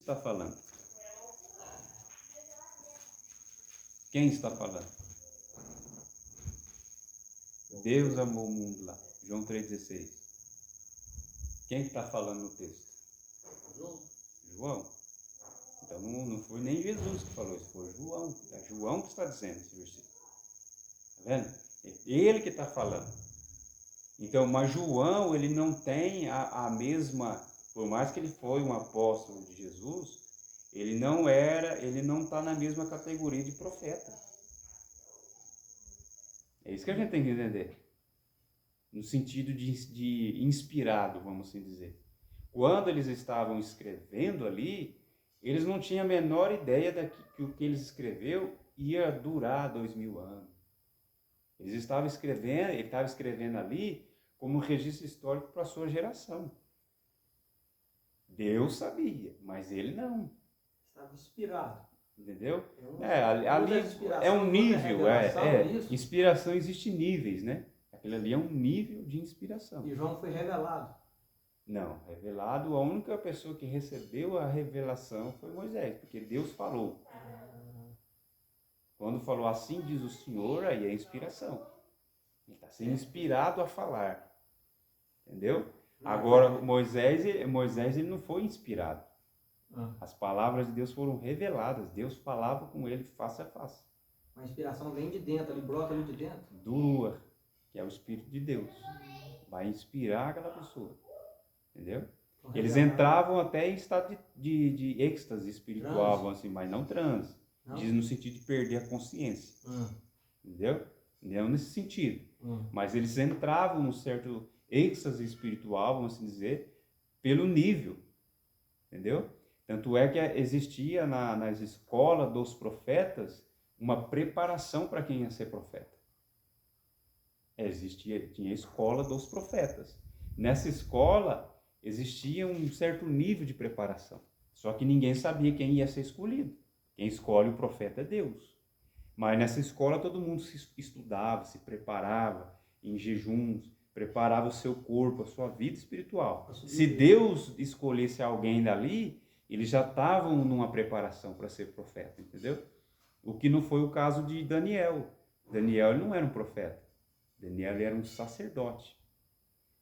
está falando? Quem está falando? Deus amou o mundo lá. João 3,16. Quem está falando no texto? João. Então não foi nem Jesus que falou isso, foi João. É João que está dizendo esse versículo. Está vendo? É ele que está falando. Então, mas João, ele não tem a mesma, por mais que ele foi um apóstolo de Jesus, ele não está na mesma categoria de profeta. É isso que a gente tem que entender. No sentido de inspirado, vamos assim dizer. Quando eles estavam escrevendo ali, eles não tinham a menor ideia que o que eles escreveu ia durar 2000 anos. Ele estava escrevendo ali como um registro histórico para a sua geração. Deus sabia, mas ele não. Estava inspirado. Entendeu? Ali é um nível, inspiração existe níveis, né? Aquilo ali é um nível de inspiração. E João foi revelado. Não, revelado, a única pessoa que recebeu a revelação foi Moisés, porque Deus falou. Quando falou assim diz o Senhor, aí é inspiração. Ele está sendo inspirado a falar. Entendeu? Agora, Moisés ele não foi inspirado. As palavras de Deus foram reveladas. Deus falava com ele face a face. A inspiração vem de dentro, ele brota ali de dentro. Do Ruach, que é o Espírito de Deus. Vai inspirar aquela pessoa. Entendeu? Eles entravam até em estado de êxtase espiritual, assim, mas não transe. Diz no sentido de perder a consciência. Entendeu? Não nesse sentido. Mas eles entravam num certo êxtase espiritual, vamos assim dizer, pelo nível. Entendeu? Tanto é que existia nas escolas dos profetas uma preparação para quem ia ser profeta. Tinha a escola dos profetas. Nessa escola existia um certo nível de preparação. Só que ninguém sabia quem ia ser escolhido. Quem escolhe o profeta é Deus. Mas nessa escola todo mundo se estudava, se preparava em jejuns, preparava o seu corpo, a sua vida espiritual. Se Deus escolhesse alguém dali, eles já estavam numa preparação para ser profeta, entendeu? O que não foi o caso de Daniel. Daniel ele não era um profeta. Daniel ele era um sacerdote.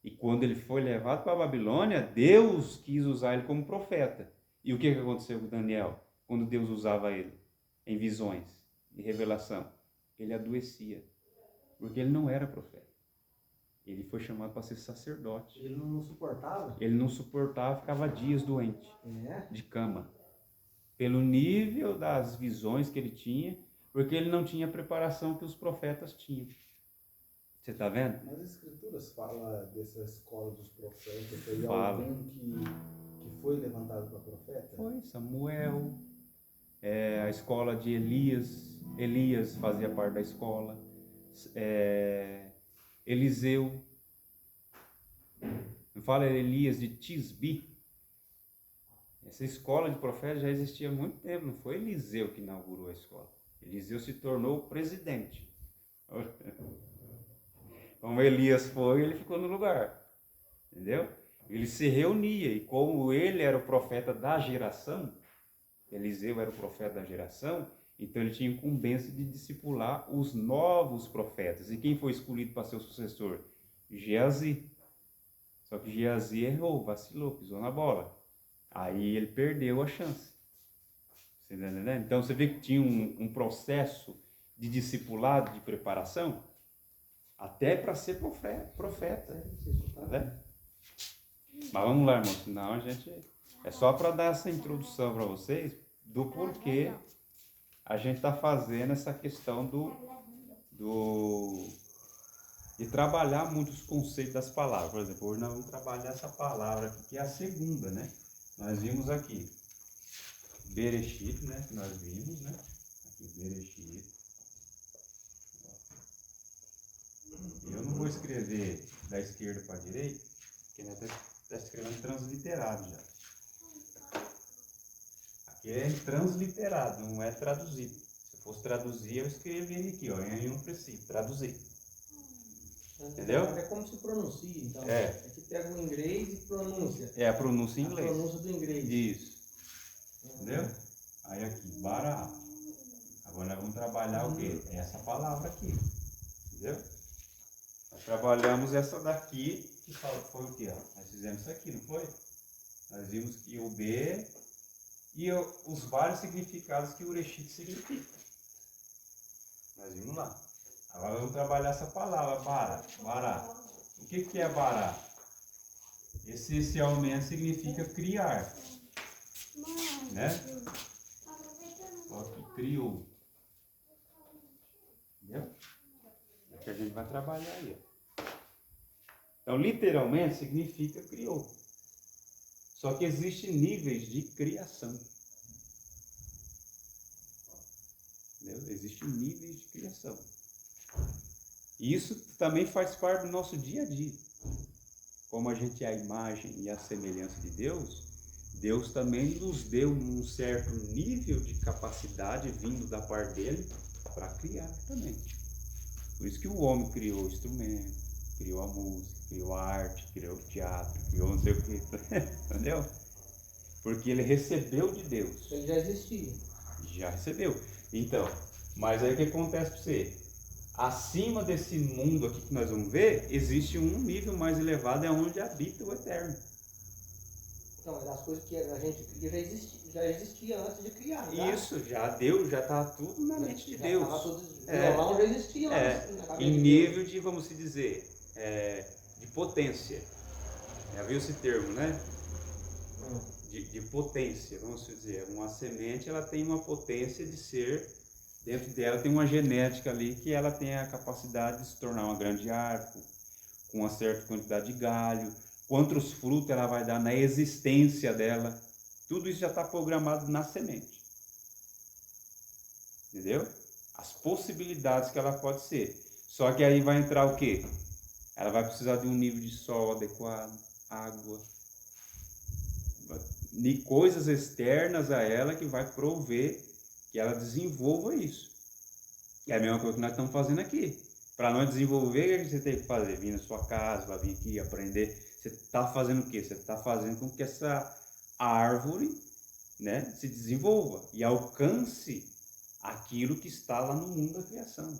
E quando ele foi levado para a Babilônia, Deus quis usar ele como profeta. E o que aconteceu com Daniel? Quando Deus usava ele em visões, em revelação, ele adoecia. Porque ele não era profeta. Ele foi chamado para ser sacerdote. Ele não suportava? Ele não suportava, ficava dias doente, de cama. Pelo nível das visões que ele tinha, porque ele não tinha a preparação que os profetas tinham. Você está vendo? Mas as escrituras falam dessa escola dos profetas, foi alguém que foi levantado para profeta? Foi Samuel, a escola de Elias. Elias fazia parte da escola. Eliseu. Não fala Elias de Tisbi. Essa escola de profetas já existia há muito tempo. Não foi Eliseu que inaugurou a escola. Eliseu se tornou o presidente. Como Elias foi, ele ficou no lugar. Entendeu? Ele se reunia. E como ele era o profeta da geração, Eliseu era o profeta da geração, então ele tinha incumbência de discipular os novos profetas. E quem foi escolhido para ser o sucessor? Geazi. Só que Geazi errou, vacilou, pisou na bola. Aí ele perdeu a chance. Você está entendendo? Então você vê que tinha um processo de discipulado, de preparação, até para ser profeta. Tá vendo? Mas vamos lá, irmão, senão a gente... É só para dar essa introdução para vocês do porquê a gente está fazendo essa questão de trabalhar muito os conceitos das palavras. Por exemplo, hoje nós vamos trabalhar essa palavra aqui, que é a segunda, né? Nós vimos aqui Bereshit, né? Que nós vimos, né? Aqui, Bereshit. Eu não vou escrever da esquerda para a direita, porque nós está escrevendo transliterado já. Aqui é transliterado, não é traduzido. Se eu fosse traduzir, eu escreveria aqui, ó, em um princípio, traduzir. Entendeu? É como se pronuncia, então. Aqui pega o inglês e pronuncia. É a pronúncia em inglês. A pronúncia do inglês. Isso. Entendeu? Aí aqui, Bará. Agora nós vamos trabalhar o quê? Essa palavra aqui. Entendeu? Nós trabalhamos essa daqui, que foi o quê? Nós fizemos isso aqui, não foi? Nós vimos que o B e os vários significados que o Ureshit significa. Nós vimos lá. Agora vamos trabalhar essa palavra, Bará. Bará. O que é Bará? Essencialmente significa criar. Né? Só que criou. Entendeu? É que a gente vai trabalhar aí. Então, literalmente, significa criou. Só que existem níveis de criação. Entendeu? Existem níveis de criação. E isso também faz parte do nosso dia a dia. Como a gente é a imagem e a semelhança de Deus, Deus também nos deu um certo nível de capacidade vindo da parte dele para criar também. Por isso que o homem criou o instrumento, criou a música, criou a arte, criou o teatro, criou não sei o que, entendeu? Porque ele recebeu de Deus. Ele já existia. Já recebeu. Então, mas aí o que acontece para você? Acima desse mundo aqui que nós vamos ver, existe um nível mais elevado, é onde habita o Eterno. Não, mas as coisas que a gente cria já existia antes de criar. Já. Isso, já deu, já está tudo na mente de Deus. O violão já existia lá na cabeça em de nível Deus. de, vamos dizer, de potência. Já viu esse termo, né? De potência, vamos dizer. Uma semente, ela tem uma potência de ser, dentro dela tem uma genética ali que ela tem a capacidade de se tornar uma grande árvore, com uma certa quantidade de galho, quantos frutos ela vai dar na existência dela. Tudo isso já está programado na semente. Entendeu? As possibilidades que ela pode ser. Só que aí vai entrar o quê? Ela vai precisar de um nível de sol adequado, água, de coisas externas a ela que vai prover que ela desenvolva isso. É a mesma coisa que nós estamos fazendo aqui. Para nós desenvolver, o que você tem que fazer? Vir na sua casa, vai vir aqui aprender. Você está fazendo o quê? Você está fazendo com que essa árvore, né, se desenvolva e alcance aquilo que está lá no mundo da criação.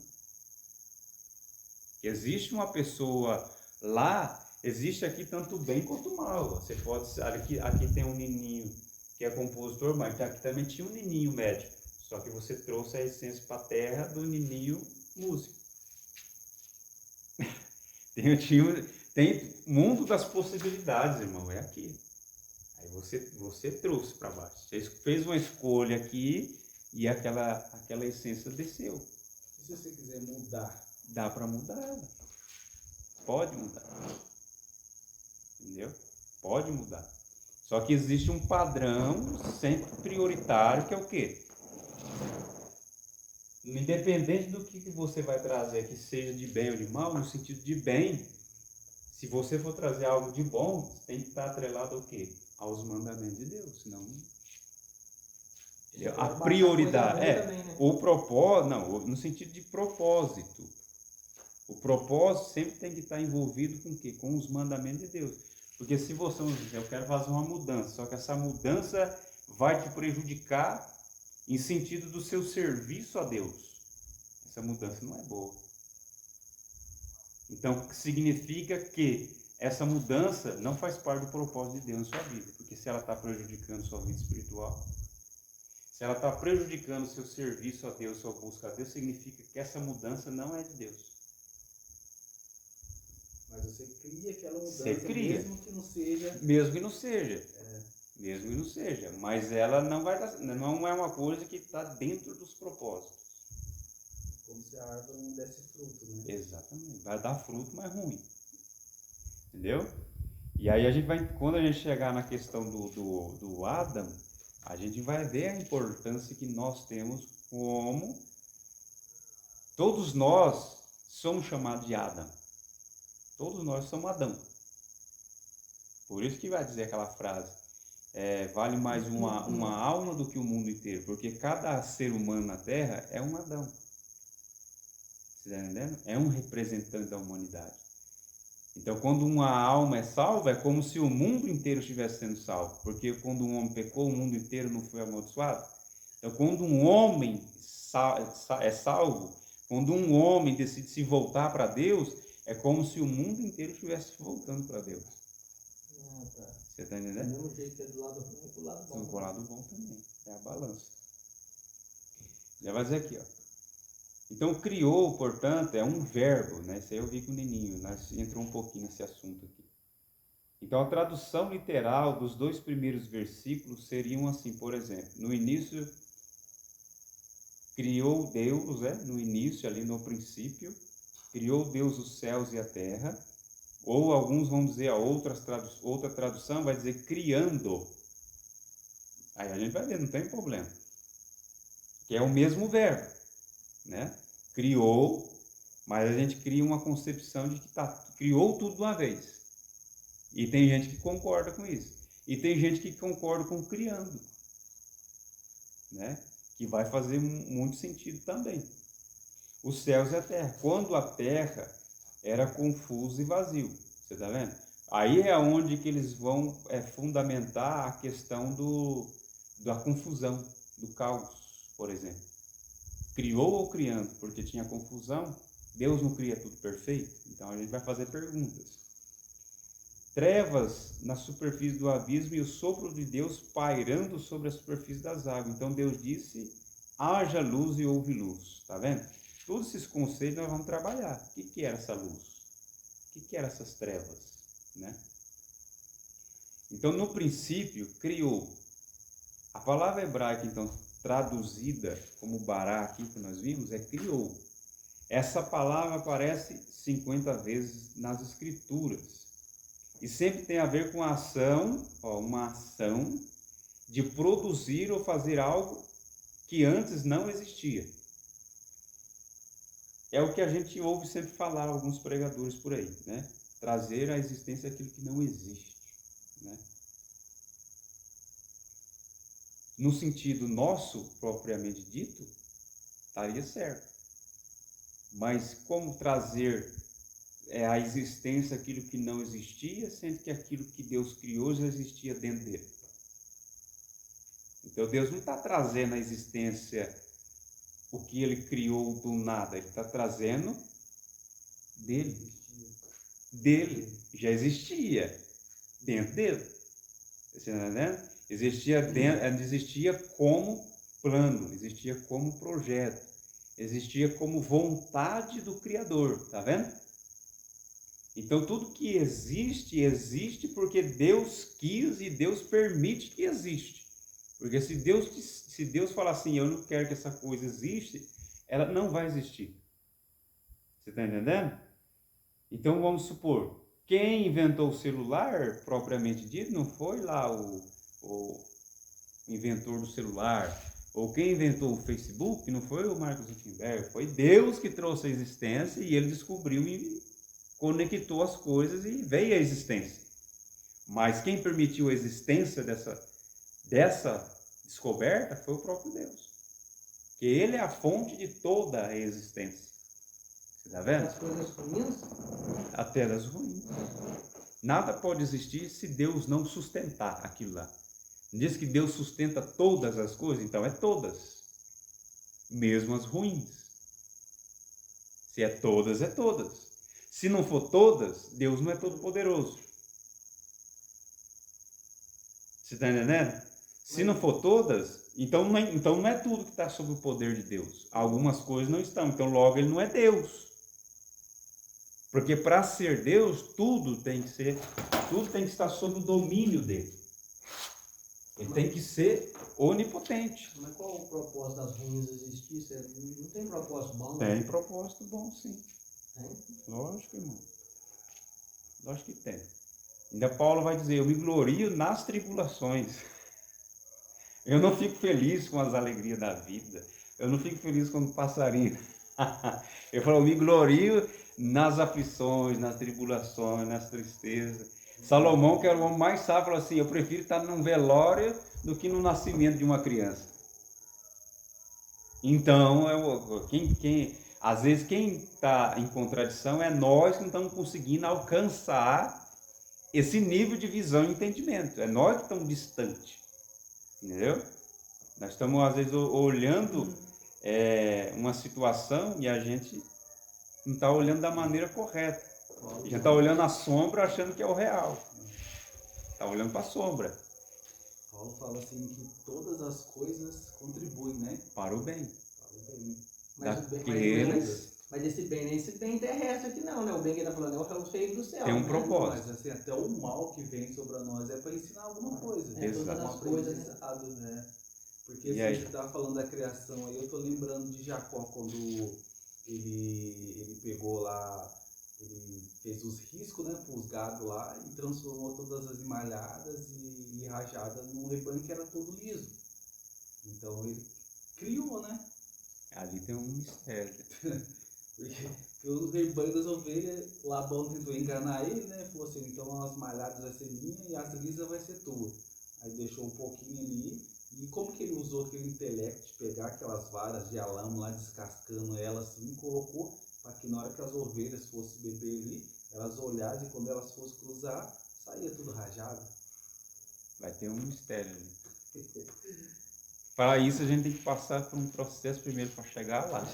Existe uma pessoa lá, existe aqui tanto bem quanto mal. Você pode, aqui tem um nininho que é compositor, mas aqui também tinha um nininho médico. Só que você trouxe a essência para a terra do nininho músico. Tem mundo das possibilidades, irmão, é aqui. Aí você trouxe para baixo. Você fez uma escolha aqui e aquela essência desceu. E se você quiser mudar? Dá para mudar ela. Pode mudar. Entendeu? Pode mudar. Só que existe um padrão sempre prioritário, que é o quê? Independente do que você vai trazer, que seja de bem ou de mal, no sentido de bem, se você for trazer algo de bom, tem que estar atrelado ao quê? Aos mandamentos de Deus, senão... A prioridade, também, né? o propósito, não, no sentido de propósito. O propósito sempre tem que estar envolvido com o quê? Com os mandamentos de Deus. Porque se você, eu quero fazer uma mudança, só que essa mudança vai te prejudicar em sentido do seu serviço a Deus. Essa mudança não é boa. Então, significa que essa mudança não faz parte do propósito de Deus na sua vida. Porque se ela está prejudicando sua vida espiritual, se ela está prejudicando seu serviço a Deus, sua busca a Deus, significa que essa mudança não é de Deus. Mas você cria aquela mudança, Você cria. mesmo que não seja. Mesmo que não seja. Mesmo que não seja. Mas ela não é uma coisa que está dentro dos propósitos. Como se a árvore não desse fruto, né? Exatamente. Vai dar fruto, mas ruim. Entendeu? E aí quando a gente chegar na questão do Adam, a gente vai ver a importância que nós temos como todos nós somos chamados de Adam. Todos nós somos Adão. Por isso que vai dizer aquela frase, vale mais uma alma do que o mundo inteiro, porque cada ser humano na Terra é um Adão. Você está entendendo? É um representante da humanidade. Então, quando uma alma é salva, é como se o mundo inteiro estivesse sendo salvo. Porque quando um homem pecou, o mundo inteiro não foi amaldiçoado. Então, quando um homem é salvo, quando um homem decide se voltar para Deus, é como se o mundo inteiro estivesse voltando para Deus. Ah, tá. Você está entendendo? Do mesmo jeito que é do lado ruim, do lado bom. Do lado bom também. É a balança. Já vai dizer aqui, ó. Então, criou, portanto, é um verbo, né? Isso aí eu vi com o Neninho, nós entrou um pouquinho nesse assunto aqui. Então, a tradução literal dos 2 primeiros versículos seriam assim, por exemplo, no início, criou Deus, no início, ali no princípio, criou Deus os céus e a terra, ou alguns vão dizer, outra tradução vai dizer criando. Aí a gente vai ver, não tem problema. Que é o mesmo verbo, né? Criou, mas a gente cria uma concepção de que criou tudo de uma vez. E tem gente que concorda com isso. E tem gente que concorda com criando, né? Que vai fazer muito sentido também. Os céus e a terra. Quando a terra era confusa e vazio. Você está vendo? Aí é onde que eles vão fundamentar a questão da confusão, do caos, por exemplo. Criou ou criando, porque tinha confusão. Deus não cria tudo perfeito? Então a gente vai fazer perguntas. Trevas na superfície do abismo e o sopro de Deus pairando sobre a superfície das águas. Então Deus disse, haja luz e houve luz. Está vendo? Todos esses conceitos nós vamos trabalhar. O que era essa luz? O que eram essas trevas? Né? Então, no princípio, criou. A palavra hebraica, então, traduzida como bará aqui que nós vimos, é criou. Essa palavra aparece 50 vezes nas Escrituras. E sempre tem a ver com a ação, uma ação de produzir ou fazer algo que antes não existia. É o que a gente ouve sempre falar, alguns pregadores por aí, né? Trazer à existência aquilo que não existe, né? No sentido nosso, propriamente dito, estaria certo. Mas como trazer à existência aquilo que não existia, sendo que aquilo que Deus criou já existia dentro dele? Então Deus não está trazendo à existência o que ele criou do nada, ele está trazendo dele. Já existia dentro dele. Você está entendendo? Existia como plano, existia como projeto, existia como vontade do Criador, tá vendo? Então tudo que existe porque Deus quis e Deus permite que existe. Porque se Deus falar assim, eu não quero que essa coisa exista, ela não vai existir. Você está entendendo? Então vamos supor, quem inventou o celular, propriamente dito, não foi lá o inventor do celular, ou quem inventou o Facebook, não foi o Mark Zuckerberg, foi Deus que trouxe a existência e ele descobriu e conectou as coisas e veio a existência. Mas quem permitiu a existência dessa descoberta foi o próprio Deus. Que ele é a fonte de toda a existência. Você está vendo? As coisas ruins? Até das ruins. Nada pode existir se Deus não sustentar aquilo lá. Diz que Deus sustenta todas as coisas, então é todas. Mesmo as ruins. Se é todas, é todas. Se não for todas, Deus não é todo poderoso. Você está entendendo? Se não for todas, então não é tudo que está sob o poder de Deus. Algumas coisas não estão, então logo ele não é Deus. Porque para ser Deus, tudo tem que estar sob o domínio dele. Ele tem que ser onipotente. Mas qual o propósito das ruins existir? Não tem propósito bom? Tem propósito bom, sim. Tem? Lógico, irmão. Lógico que tem. Ainda Paulo vai dizer, eu me glorio nas tribulações. Eu não fico feliz com as alegrias da vida. Eu não fico feliz com o passarinho. Eu falo, eu me glorio nas aflições, nas tribulações, nas tristezas. Salomão, que era o homem mais sábio, falou assim, eu prefiro estar num velório do que no nascimento de uma criança. Então, Às vezes quem está em contradição é nós que não estamos conseguindo alcançar esse nível de visão e entendimento. É nós que estamos distantes. Entendeu? Nós estamos, às vezes, olhando uma situação e a gente não está olhando da maneira correta. A gente está olhando a sombra achando que é o real. Está olhando para a sombra. Paulo fala assim que todas as coisas contribuem, né? Para o bem. Para o bem. Mas esse bem, nem esse bem terrestre aqui não, né? O bem que ele está falando é o reino do céu. Tem um né? propósito. Mas assim, até o mal que vem sobre nós é para ensinar alguma coisa. Exato. Um aprendizado, né? Porque se a gente está falando da criação aí, eu estou lembrando de Jacó quando ele pegou lá, ele fez os riscos, né, para os gados lá e transformou todas as malhadas e rajadas num rebanho que era todo liso. Então ele criou, né? Ali tem um mistério. Porque o rebanho das ovelhas, Labão tentou enganar ele, né? Falou assim, então as malhadas vai ser minha e as lisas vai ser tua. Aí deixou um pouquinho ali. E como que ele usou aquele intelecto de pegar aquelas varas de alamo lá, descascando elas assim, colocou para que na hora que as ovelhas fossem beber ali, elas olhassem e quando elas fossem cruzar, saía tudo rajado. Vai ter um mistério ali. Para isso a gente tem que passar por um processo primeiro para chegar lá.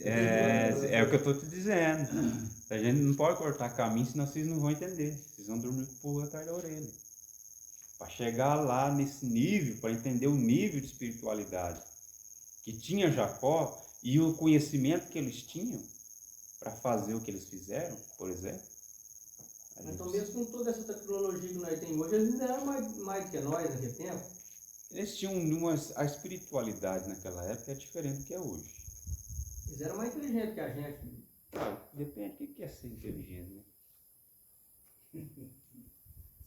É o que eu estou te dizendo. A gente não pode cortar caminho, senão vocês não vão entender. Vocês vão dormir com o pulga atrás da orelha. Para chegar lá nesse nível, para entender o nível de espiritualidade que tinha Jacó e o conhecimento que eles tinham para fazer o que eles fizeram, por exemplo. Então, mesmo com toda essa tecnologia que nós temos hoje, eles ainda eram mais do que nós naquele tempo. Eles tinham a espiritualidade naquela época é diferente do que é hoje. Eles eram mais inteligentes que a gente. Depende do que é ser inteligente, né?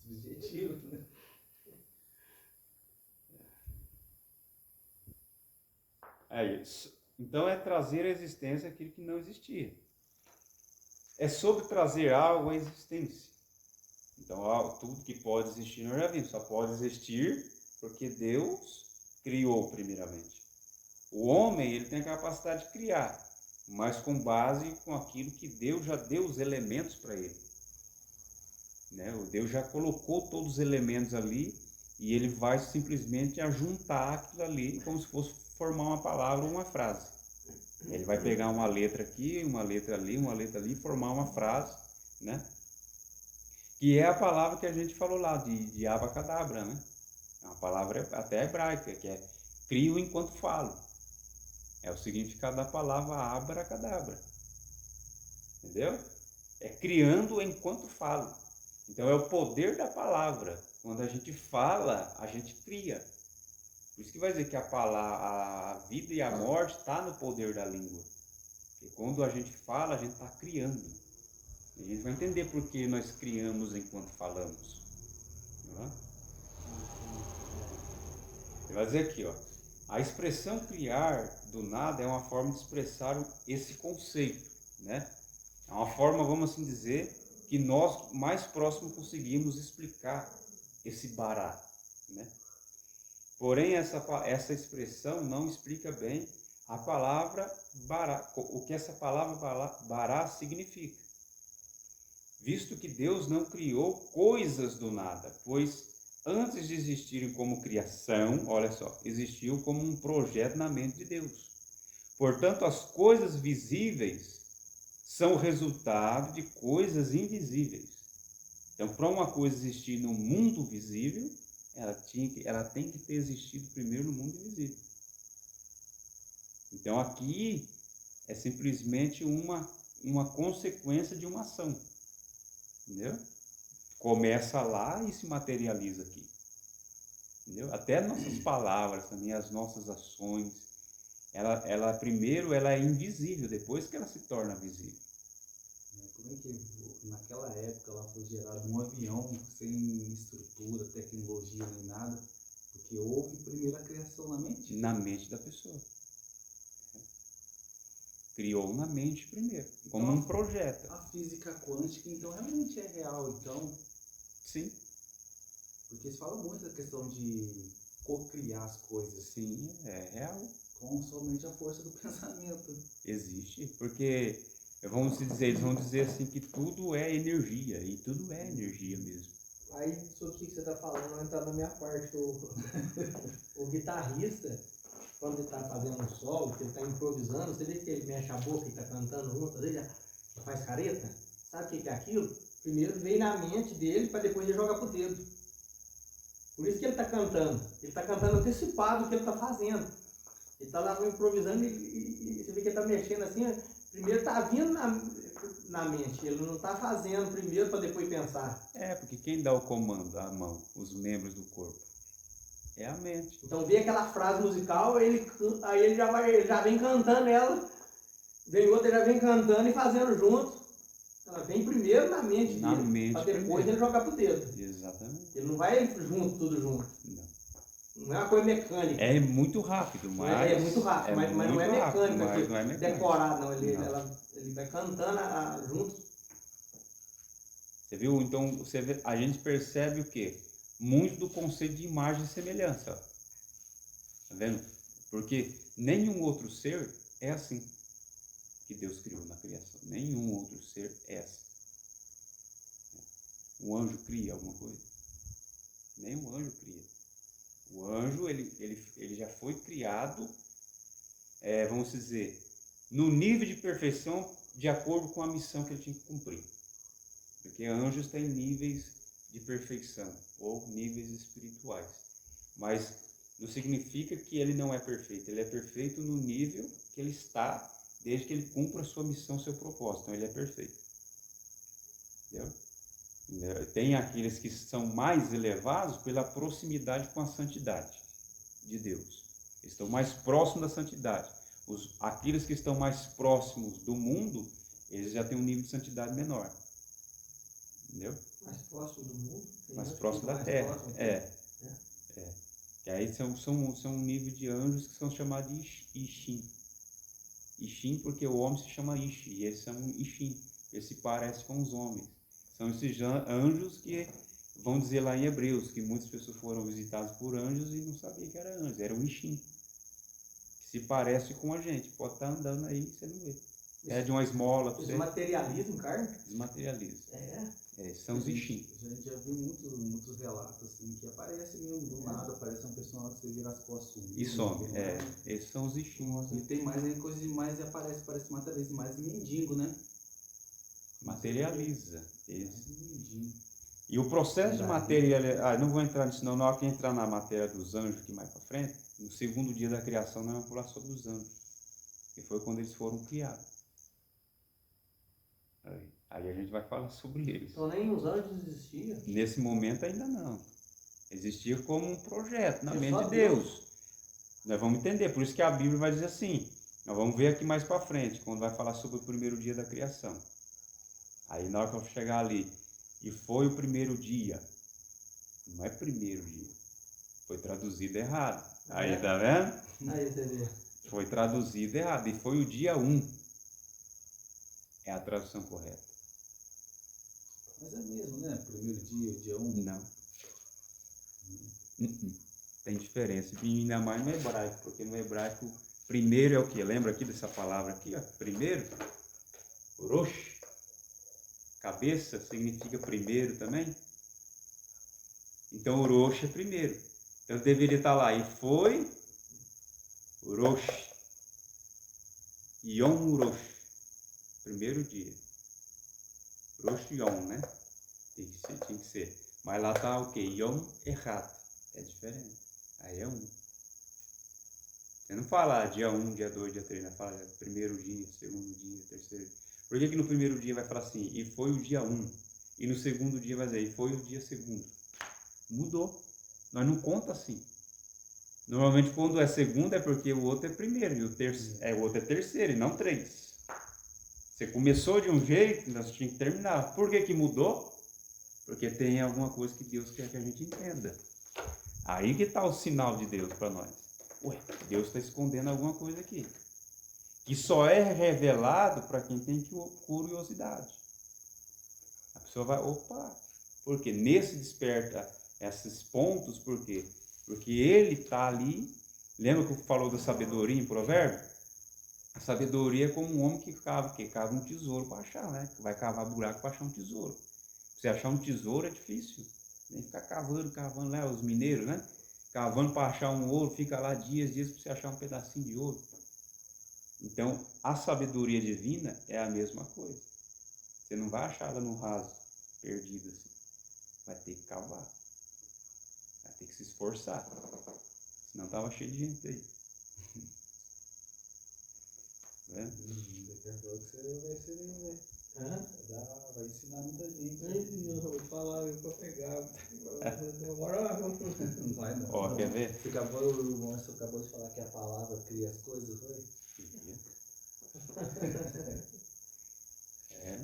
Subjetivo, né? É isso. Então é trazer à existência aquilo que não existia. É sobre trazer algo à existência. Então tudo que pode existir nós já vimos, só pode existir porque Deus criou primeiramente. O homem ele tem a capacidade de criar, mas com base com aquilo que Deus já deu os elementos para ele. Né? O Deus já colocou todos os elementos ali e ele vai simplesmente ajuntar aquilo ali como se fosse formar uma palavra ou uma frase. Ele vai pegar uma letra aqui, uma letra ali e formar uma frase, né? Que é a palavra que a gente falou lá, de abacadabra, né? É uma palavra até hebraica, que é crio enquanto falo. É o significado da palavra abracadabra. Entendeu? É criando enquanto falo. Então é o poder da palavra. Quando a gente fala, a gente cria. Por isso que vai dizer que a vida e a morte está no poder da língua. E quando a gente fala, a gente está criando. E a gente vai entender por que nós criamos enquanto falamos. Não é? Ele vai dizer aqui, ó, a expressão criar do nada é uma forma de expressar esse conceito, né? É uma forma, vamos assim dizer, que nós mais próximo conseguimos explicar esse bará, né? Porém, essa expressão não explica bem a palavra bará, o que essa palavra bará significa. Visto que Deus não criou coisas do nada, pois antes de existirem como criação, olha só, existiu como um projeto na mente de Deus. Portanto, as coisas visíveis são o resultado de coisas invisíveis. Então, para uma coisa existir no mundo visível, ela tem que ter existido primeiro no mundo invisível. Então, aqui é simplesmente uma consequência de uma ação. Entendeu? Começa lá e se materializa aqui. Entendeu? Até nossas palavras também, as nossas ações, ela primeiro ela é invisível, depois que ela se torna visível. Como é que naquela época lá foi gerado um avião sem estrutura, tecnologia nem nada? Porque houve primeiro a criação na mente. Na mente da pessoa. Criou na mente primeiro, então, como um projeto. A física quântica, então, realmente é real, então? Sim. Porque eles falam muito da questão de co-criar as coisas. Sim, é real. Com somente a força do pensamento. Existe, porque eles vão dizer assim que tudo é energia, e tudo é energia mesmo. Aí, sobre o que você está falando, vai entrar na minha parte. O guitarrista, quando ele está fazendo um solo, que ele está improvisando, você vê que ele mexe a boca e está cantando junto, às vezes já faz careta. Sabe o que é aquilo? Primeiro veio na mente dele, para depois ele jogar pro dedo. Por isso que ele está cantando. Ele está cantando antecipado o que ele está fazendo. Ele está lá improvisando e você vê que ele está mexendo assim, primeiro está vindo na mente, ele não está fazendo primeiro para depois pensar. É, porque quem dá o comando, a mão, os membros do corpo, é a mente. Então vê aquela frase musical, aí ele já vem cantando ela, vem outra, ele já vem cantando e fazendo junto. Ela vem primeiro na mente dele, para depois ele jogar pro dedo. Exatamente. Ele não vai junto, tudo junto. Não é uma coisa mecânica. É muito rápido, mas... É muito rápido, mas não é mecânica, mas não é mecânico. Decorado, não. Ele vai cantando junto. Você viu? Então, a gente percebe o quê? Muito do conceito de imagem e semelhança. Tá vendo? Porque nenhum outro ser é assim que Deus criou na criação. Nenhum outro ser é assim. Um anjo cria alguma coisa? Nenhum anjo cria. O anjo, ele já foi criado, vamos dizer, no nível de perfeição de acordo com a missão que ele tinha que cumprir. Porque anjos têm níveis de perfeição, ou níveis espirituais. Mas não significa que ele não é perfeito. Ele é perfeito no nível que ele está, desde que ele cumpra a sua missão, seu propósito. Então ele é perfeito. Entendeu? Tem aqueles que são mais elevados pela proximidade com a santidade de Deus. Eles estão mais próximos da santidade. Aqueles que estão mais próximos do mundo, eles já têm um nível de santidade menor. Entendeu? Mais próximo do mundo? Mais próximo da terra. Que aí são um nível de anjos que são chamados de Ishim. Ishim porque o homem se chama Ishi, e eles são Ishim. Eles se parecem com os homens. São esses anjos que vão dizer lá em Hebreus, que muitas pessoas foram visitadas por anjos e não sabiam que era anjos, era um Ishim, que se parece com a gente, pode estar andando aí e você não vê. Pede uma esmola para você. Desmaterialismo, carne? Desmaterialismo. São os Ishim. A gente já viu muitos relatos assim, que aparece mesmo, do nada, aparece uma pessoa que você vira as costas. E some, esses são os Ishim. E tem mais aí, coisa demais e parece materialismo, mais mendigo, né? Materializa. E o processo de materialização, não vou entrar nisso não, na hora que entrar na matéria dos anjos aqui mais para frente, no segundo dia da criação nós vamos falar sobre os anjos, que foi quando eles foram criados. Aí a gente vai falar sobre eles. Então nem os anjos existiam? Nesse momento ainda não. Existia como um projeto na mente de Deus. Nós vamos entender, por isso que a Bíblia vai dizer assim, nós vamos ver aqui mais para frente, quando vai falar sobre o primeiro dia da criação. Aí na hora que eu chegar ali, e foi o primeiro dia, não é primeiro dia, foi traduzido errado. Aí, tá vendo? Aí você vê. Foi traduzido errado, e foi o dia 1. É a tradução correta. Mas é mesmo, né? Primeiro dia 1. Não. Tem diferença, e ainda mais no hebraico, porque no hebraico, primeiro é o quê? Lembra aqui dessa palavra aqui, ó? Primeiro, rosh. Cabeça significa primeiro também. Então, o rosh é primeiro. Então, deveria estar lá. E foi rosh. Yom rosh. Primeiro dia. Rosh Yom, né? Tinha que ser. Mas lá está o quê? Yom errado. É diferente. Aí é 1. Você não fala dia 1, dia 2, dia 3. Né? Fala primeiro dia, segundo dia, terceiro dia. Por que no primeiro dia vai falar assim, e foi o dia 1, e no segundo dia vai dizer, e foi o dia 2? Mudou. Nós não conta assim. Normalmente quando é segundo é porque o outro é primeiro, e o outro é terceiro, e não 3. Você começou de um jeito, nós tínhamos que terminar. Por que mudou? Porque tem alguma coisa que Deus quer que a gente entenda. Aí que está o sinal de Deus para nós. Deus está escondendo alguma coisa aqui. Que só é revelado para quem tem curiosidade. A pessoa vai, porque nesse desperta esses pontos, por quê? Porque ele está ali Lembra que falou da sabedoria em Provérbio? A sabedoria é como um homem que cava um tesouro para achar, né? Que vai cavar buraco para achar um tesouro. Você achar um tesouro é difícil. Nem ficar cavando lá, os mineiros, né? Cavando para achar um ouro, fica lá dias para você achar um pedacinho de ouro. Então, a sabedoria divina é a mesma coisa. Você não vai achar ela no raso, perdida assim. Vai ter que cavar. Vai ter que se esforçar. Senão tava cheio de gente aí. Né? Daqui a pouco você vai ser, né? Hã? Vai ensinar muita gente. Eu vou falar, eu vou pegar. Não vai não. Ó, quer ver? O Márcio acabou de falar que a palavra cria as coisas, foi? É.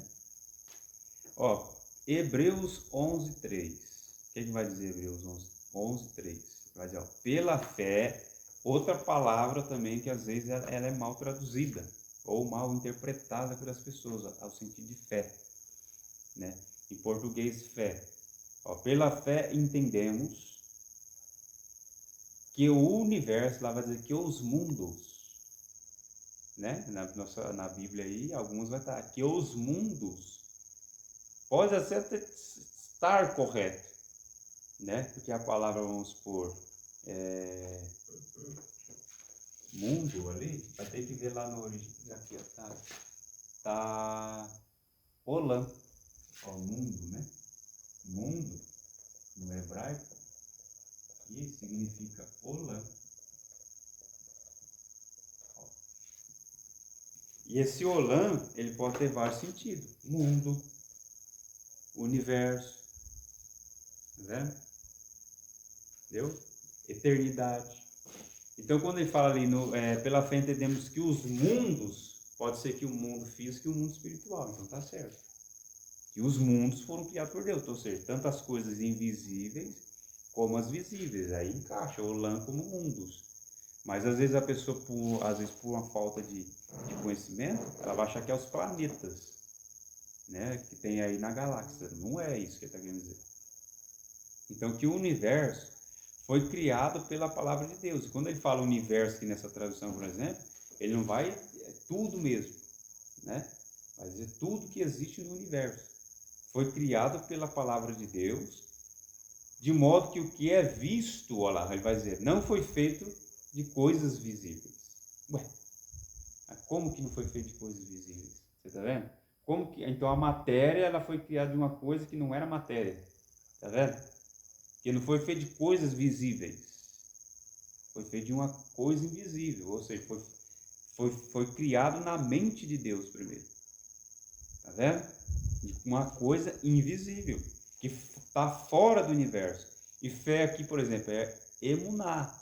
Ó, Hebreus 11:3. O que vai dizer Hebreus 11:3? Vai dizer, ó, pela fé, outra palavra também que às vezes ela é mal traduzida ou mal interpretada pelas pessoas, ó, ao sentido de fé, né? Em português, fé. Ó, pela fé entendemos que o universo, lá vai dizer que os mundos, né? Na Bíblia aí, alguns vai estar que os mundos pode até estar correto, né? Porque a palavra, vamos supor, mundo ali, vai ter que ver lá no original, aqui, ó, tá Olam, ó, mundo, né? Mundo, no hebraico, que significa Olam. E esse Olam, ele pode ter vários sentidos. Mundo, universo, né? Entendeu? Eternidade. Então, quando ele fala ali, pela fé entendemos que os mundos, pode ser que o mundo físico e o mundo espiritual, então tá certo. Que os mundos foram criados por Deus, ou seja, tanto as coisas invisíveis como as visíveis. Aí encaixa Olam como mundos. Mas às vezes a pessoa, por uma falta de conhecimento, ela vai achar que é os planetas, né, que tem aí na galáxia. Não é isso que ele está querendo dizer. Então, que o universo foi criado pela palavra de Deus. E quando ele fala universo aqui nessa tradução, por exemplo, ele não vai, tudo mesmo, né? Vai dizer tudo que existe no universo. Foi criado pela palavra de Deus, de modo que o que é visto, olha lá, ele vai dizer, não foi feito de coisas visíveis. Ué, como que não foi feito de coisas visíveis? Você está vendo? Como que, então a matéria ela foi criada de uma coisa que não era matéria. Está vendo? Que não foi feito de coisas visíveis. Foi feito de uma coisa invisível. Ou seja, foi criado na mente de Deus primeiro. Está vendo? De uma coisa invisível. Que está fora do universo. E fé aqui, por exemplo, é emuná.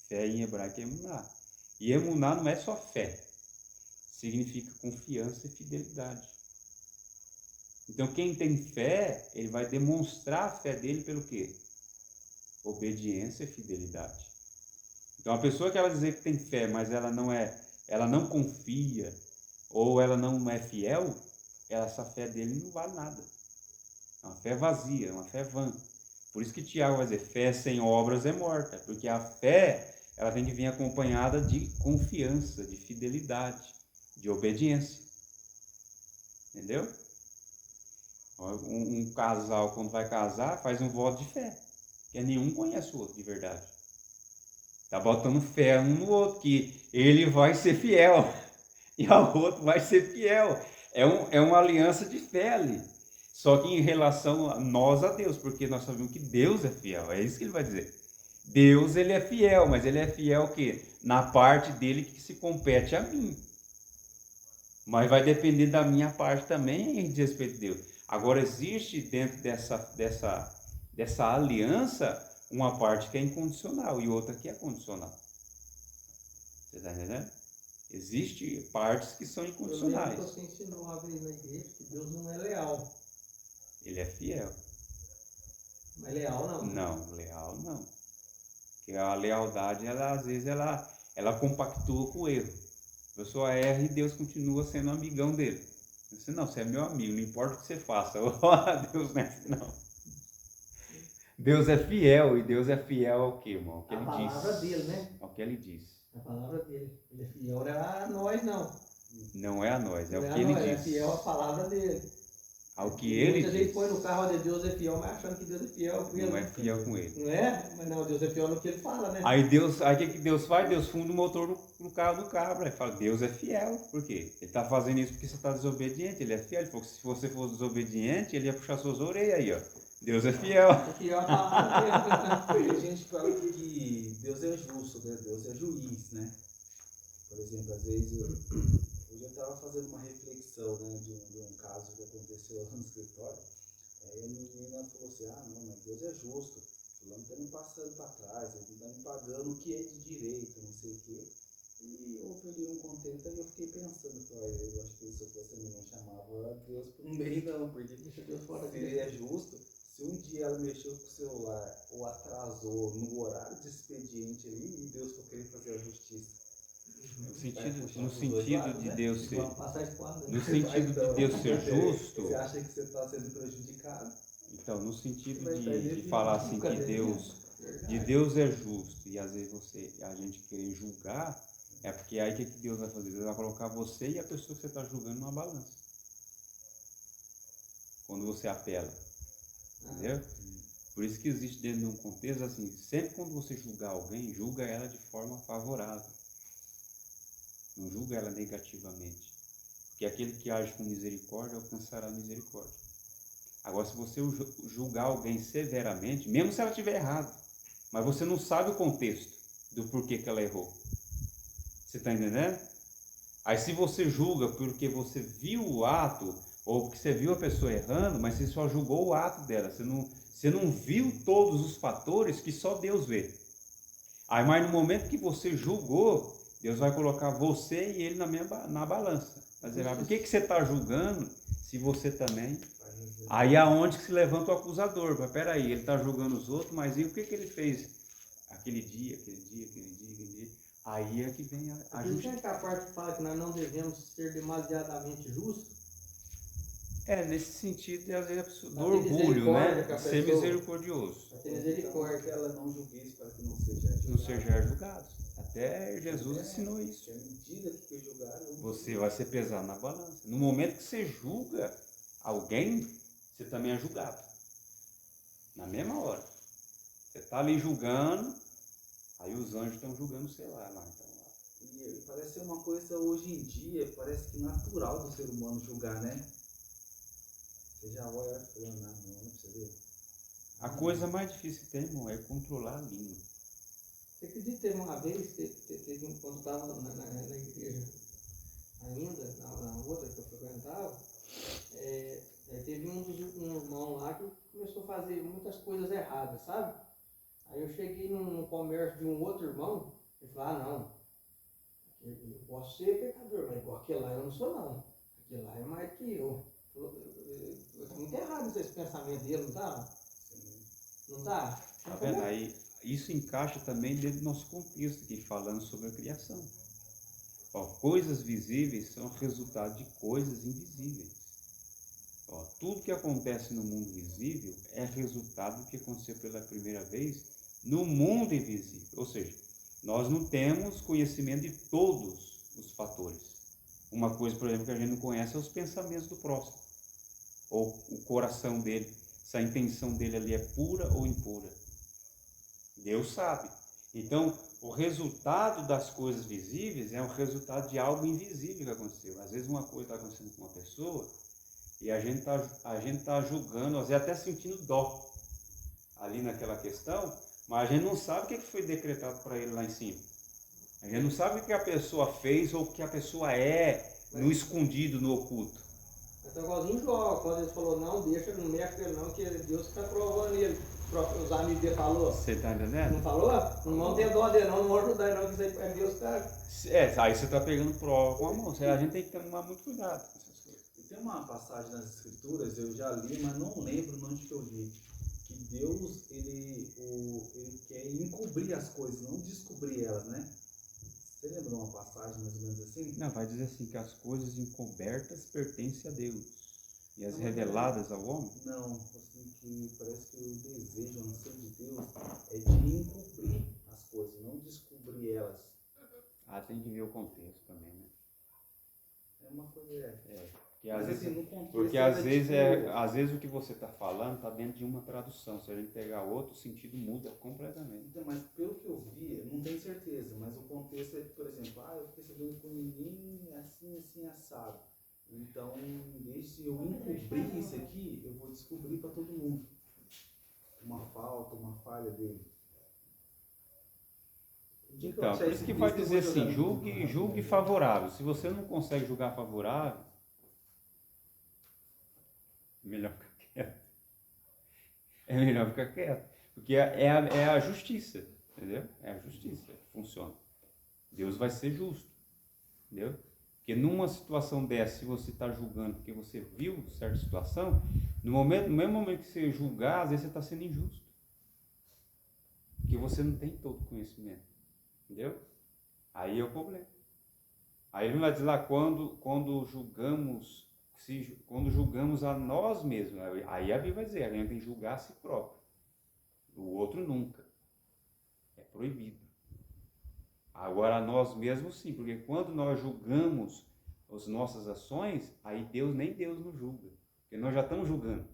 Fé em hebraico é emuná. E emuná não é só fé. Significa confiança e fidelidade. Então, quem tem fé, ele vai demonstrar a fé dele pelo quê? Obediência e fidelidade. Então, a pessoa que ela dizer que tem fé, mas ela não confia, ou ela não é fiel, essa fé dele não vale nada. É uma fé vazia, é uma fé vã. Por isso que Tiago vai dizer, fé sem obras é morta, porque a fé, ela tem que vir acompanhada de confiança, de fidelidade, de obediência. Entendeu? Um casal, quando vai casar, faz um voto de fé, porque nenhum conhece o outro de verdade. Tá botando fé um no outro, que ele vai ser fiel, e o outro vai ser fiel. É uma aliança de fé ali. Só que em relação a nós a Deus, porque nós sabemos que Deus é fiel, é isso que ele vai dizer. Deus, ele é fiel, mas ele é fiel o quê? Na parte dele que se compete a mim. Mas vai depender da minha parte também em respeito de Deus. Agora, existe dentro dessa aliança uma parte que é incondicional e outra que é condicional. Você está entendendo? Existem partes que são incondicionais. Eu lembro que você ensinou uma vez na igreja que Deus não é leal. Ele é fiel. Não é leal, não? Não, leal não. Porque a lealdade, às vezes, ela compactua com o erro. A pessoa erra e Deus continua sendo amigão dele. Não, você é meu amigo, não importa o que você faça. Deus não é assim, não. Deus é fiel, e Deus é fiel ao quê, irmão? Ao que A ele palavra diz. dele, né? Ao que ele diz. A palavra dele. Ele é fiel, não é a nós, não. Não é a nós, é Não o é que a ele nós, é diz. fiel à palavra dele. Ao que E ele muita gente diz. põe no carro onde Deus é fiel, mas achando que Deus é fiel com ele. Não é fiel com ele. Não é? Mas não, Deus é fiel no que ele fala, né? Aí o que Deus faz? Deus funda o motor no carro do cabra. Ele fala, Deus é fiel. Por quê? Ele está fazendo isso porque você está desobediente. Ele é fiel. Ele falou que se você fosse desobediente, ele ia puxar suas orelhas aí, ó. Deus é fiel. É fiel à palavra dele. Tem gente que fala que Deus é justo, né? Deus é juiz, né? Por exemplo, às vezes, hoje eu estava fazendo uma reflexão, né, de um caso que aconteceu lá no escritório. Aí a menina falou assim, não, mas Deus é justo. Fulano está me passando para trás, ele está me pagando o que é de direito, não sei o quê. E houve ali um contento e eu fiquei pensando, eu acho que se eu fosse a menina, chamava Deus por um meio não, porque Deixa Deus fora se ele é justo, se um dia ela mexeu com o celular ou atrasou no horário de expediente ali, e Deus for querer fazer a justiça. No sentido lados, de né? Deus ser, Vamos passar a esquadra. no sentido de Deus ser justo, Você acha que você está sendo prejudicado? então, no sentido Vai estar de ele falar assim nunca que deveria. de Deus é justo e às vezes a gente querer julgar, é porque aí o que Deus vai fazer? Deus vai colocar você e a pessoa que você está julgando numa balança. Quando você apela, entendeu? Por isso que existe dentro de um contexto assim, sempre quando você julgar alguém, julga ela de forma favorável. Não julga ela negativamente. Porque aquele que age com misericórdia alcançará misericórdia. Agora, se você julgar alguém severamente, mesmo se ela estiver errada, mas você não sabe o contexto do porquê que ela errou. Você está entendendo? Aí se você julga porque você viu o ato, ou porque você viu a pessoa errando, mas você só julgou o ato dela, você não viu todos os fatores que só Deus vê. Aí, mas no momento que você julgou, Deus vai colocar você e ele na balança. Vai dizer, por que você está julgando se você também... Aí é onde que se levanta o acusador. Mas peraí, ele está julgando os outros, mas e o que ele fez aquele dia. Aí é que vem a Por isso justiça. que a parte que fala que nós não devemos ser demasiadamente justos. Nesse sentido, às vezes, a pessoa, do Pra ter orgulho, né? misericórdia com a De ser pessoa. misericordioso. Pra ter misericórdia. Que ela não julgueis para que não seja Não seja julgado. Até Jesus ensinou isso. É mentira que foi julgado. Você vai ser pesado na balança. No momento que você julga alguém, você também é julgado. Na mesma hora. Você está ali julgando, aí os anjos estão julgando você lá. E parece ser uma coisa hoje em dia, parece que natural do ser humano julgar, né? Você já olha falando, não, pra você ver. A coisa mais difícil que tem, irmão, é controlar a língua. Você acredita que teve uma vez, quando estava na igreja ainda, na outra que eu frequentava, teve um irmão lá que começou a fazer muitas coisas erradas, sabe? Aí eu cheguei no comércio de um outro irmão e falei, não, eu posso ser pecador, mas igual aquele lá eu não sou não. Aquele lá é mais que eu. Tá muito errado esse pensamento dele, não tá? Não tá? Tá vendo? Aí isso encaixa também dentro do nosso contexto aqui, falando sobre a criação. Coisas visíveis são resultado de coisas invisíveis. Tudo que acontece no mundo visível é resultado do que aconteceu pela primeira vez no mundo invisível. Ou seja, nós não temos conhecimento de todos os fatores. Uma coisa, por exemplo, que a gente não conhece é os pensamentos do próximo, ou o coração dele, se a intenção dele ali é pura ou impura. Deus sabe. Então, o resultado das coisas visíveis é o resultado de algo invisível que aconteceu. Às vezes uma coisa está acontecendo com uma pessoa e a gente tá julgando, às vezes até sentindo dó ali naquela questão, mas a gente não sabe o que foi decretado para ele lá em cima. A gente não sabe o que a pessoa fez ou o que a pessoa é no escondido, no oculto. Mas tá igualzinho Jó, quando ele falou, não deixa, não mexe com ele não, que Deus está provando ele. Os amigos dele falou. Você está entendendo? Não falou? Não vão ter dó dele não vão ajudar ele não, que isso aí é Deus, cara. Aí você está pegando prova com a mão. A gente tem que tomar muito cuidado com essas coisas. E tem uma passagem nas escrituras, eu já li, mas não lembro onde que eu li, que Deus, ele quer encobrir as coisas, não descobrir elas, né? Você lembra de uma passagem mais ou menos assim? Não, vai dizer assim, que as coisas encobertas pertencem a Deus. e as reveladas ao homem? Não, assim, que parece que o desejo, a anseio de Deus é de encobrir as coisas, não descobrir elas. Tem que ver o contexto também, né? É uma coisa. Porque Mas às vezes, assim, no contexto. porque era às vezes o que você está falando está dentro de uma tradução. Se a gente pegar outro, o sentido muda completamente. Então, mas pelo que eu vi, eu não tenho certeza, mas o contexto é, por exemplo, eu fiquei sabendo que o menino é assim, assim, assado. Então, em vez de eu encobrir isso aqui, eu vou descobrir para todo mundo uma falta, uma falha dele. Então, por isso que vai dizer assim, julgue favorável. Se você não consegue julgar favorável, melhor ficar quieto. É melhor ficar quieto. Porque é a justiça, entendeu? É a justiça que funciona. Deus vai ser justo, entendeu? Porque numa situação dessa, se você está julgando porque você viu certa situação, no mesmo momento que você julgar, às vezes você está sendo injusto. Porque você não tem todo o conhecimento, entendeu? Aí é o problema. Aí ele vai dizer lá, quando julgamos a nós mesmos, aí a Bíblia vai dizer, a gente tem que julgar a si próprio. O outro nunca. É proibido. Agora nós mesmos sim, porque quando nós julgamos as nossas ações, aí nem Deus nos julga. Porque nós já estamos julgando.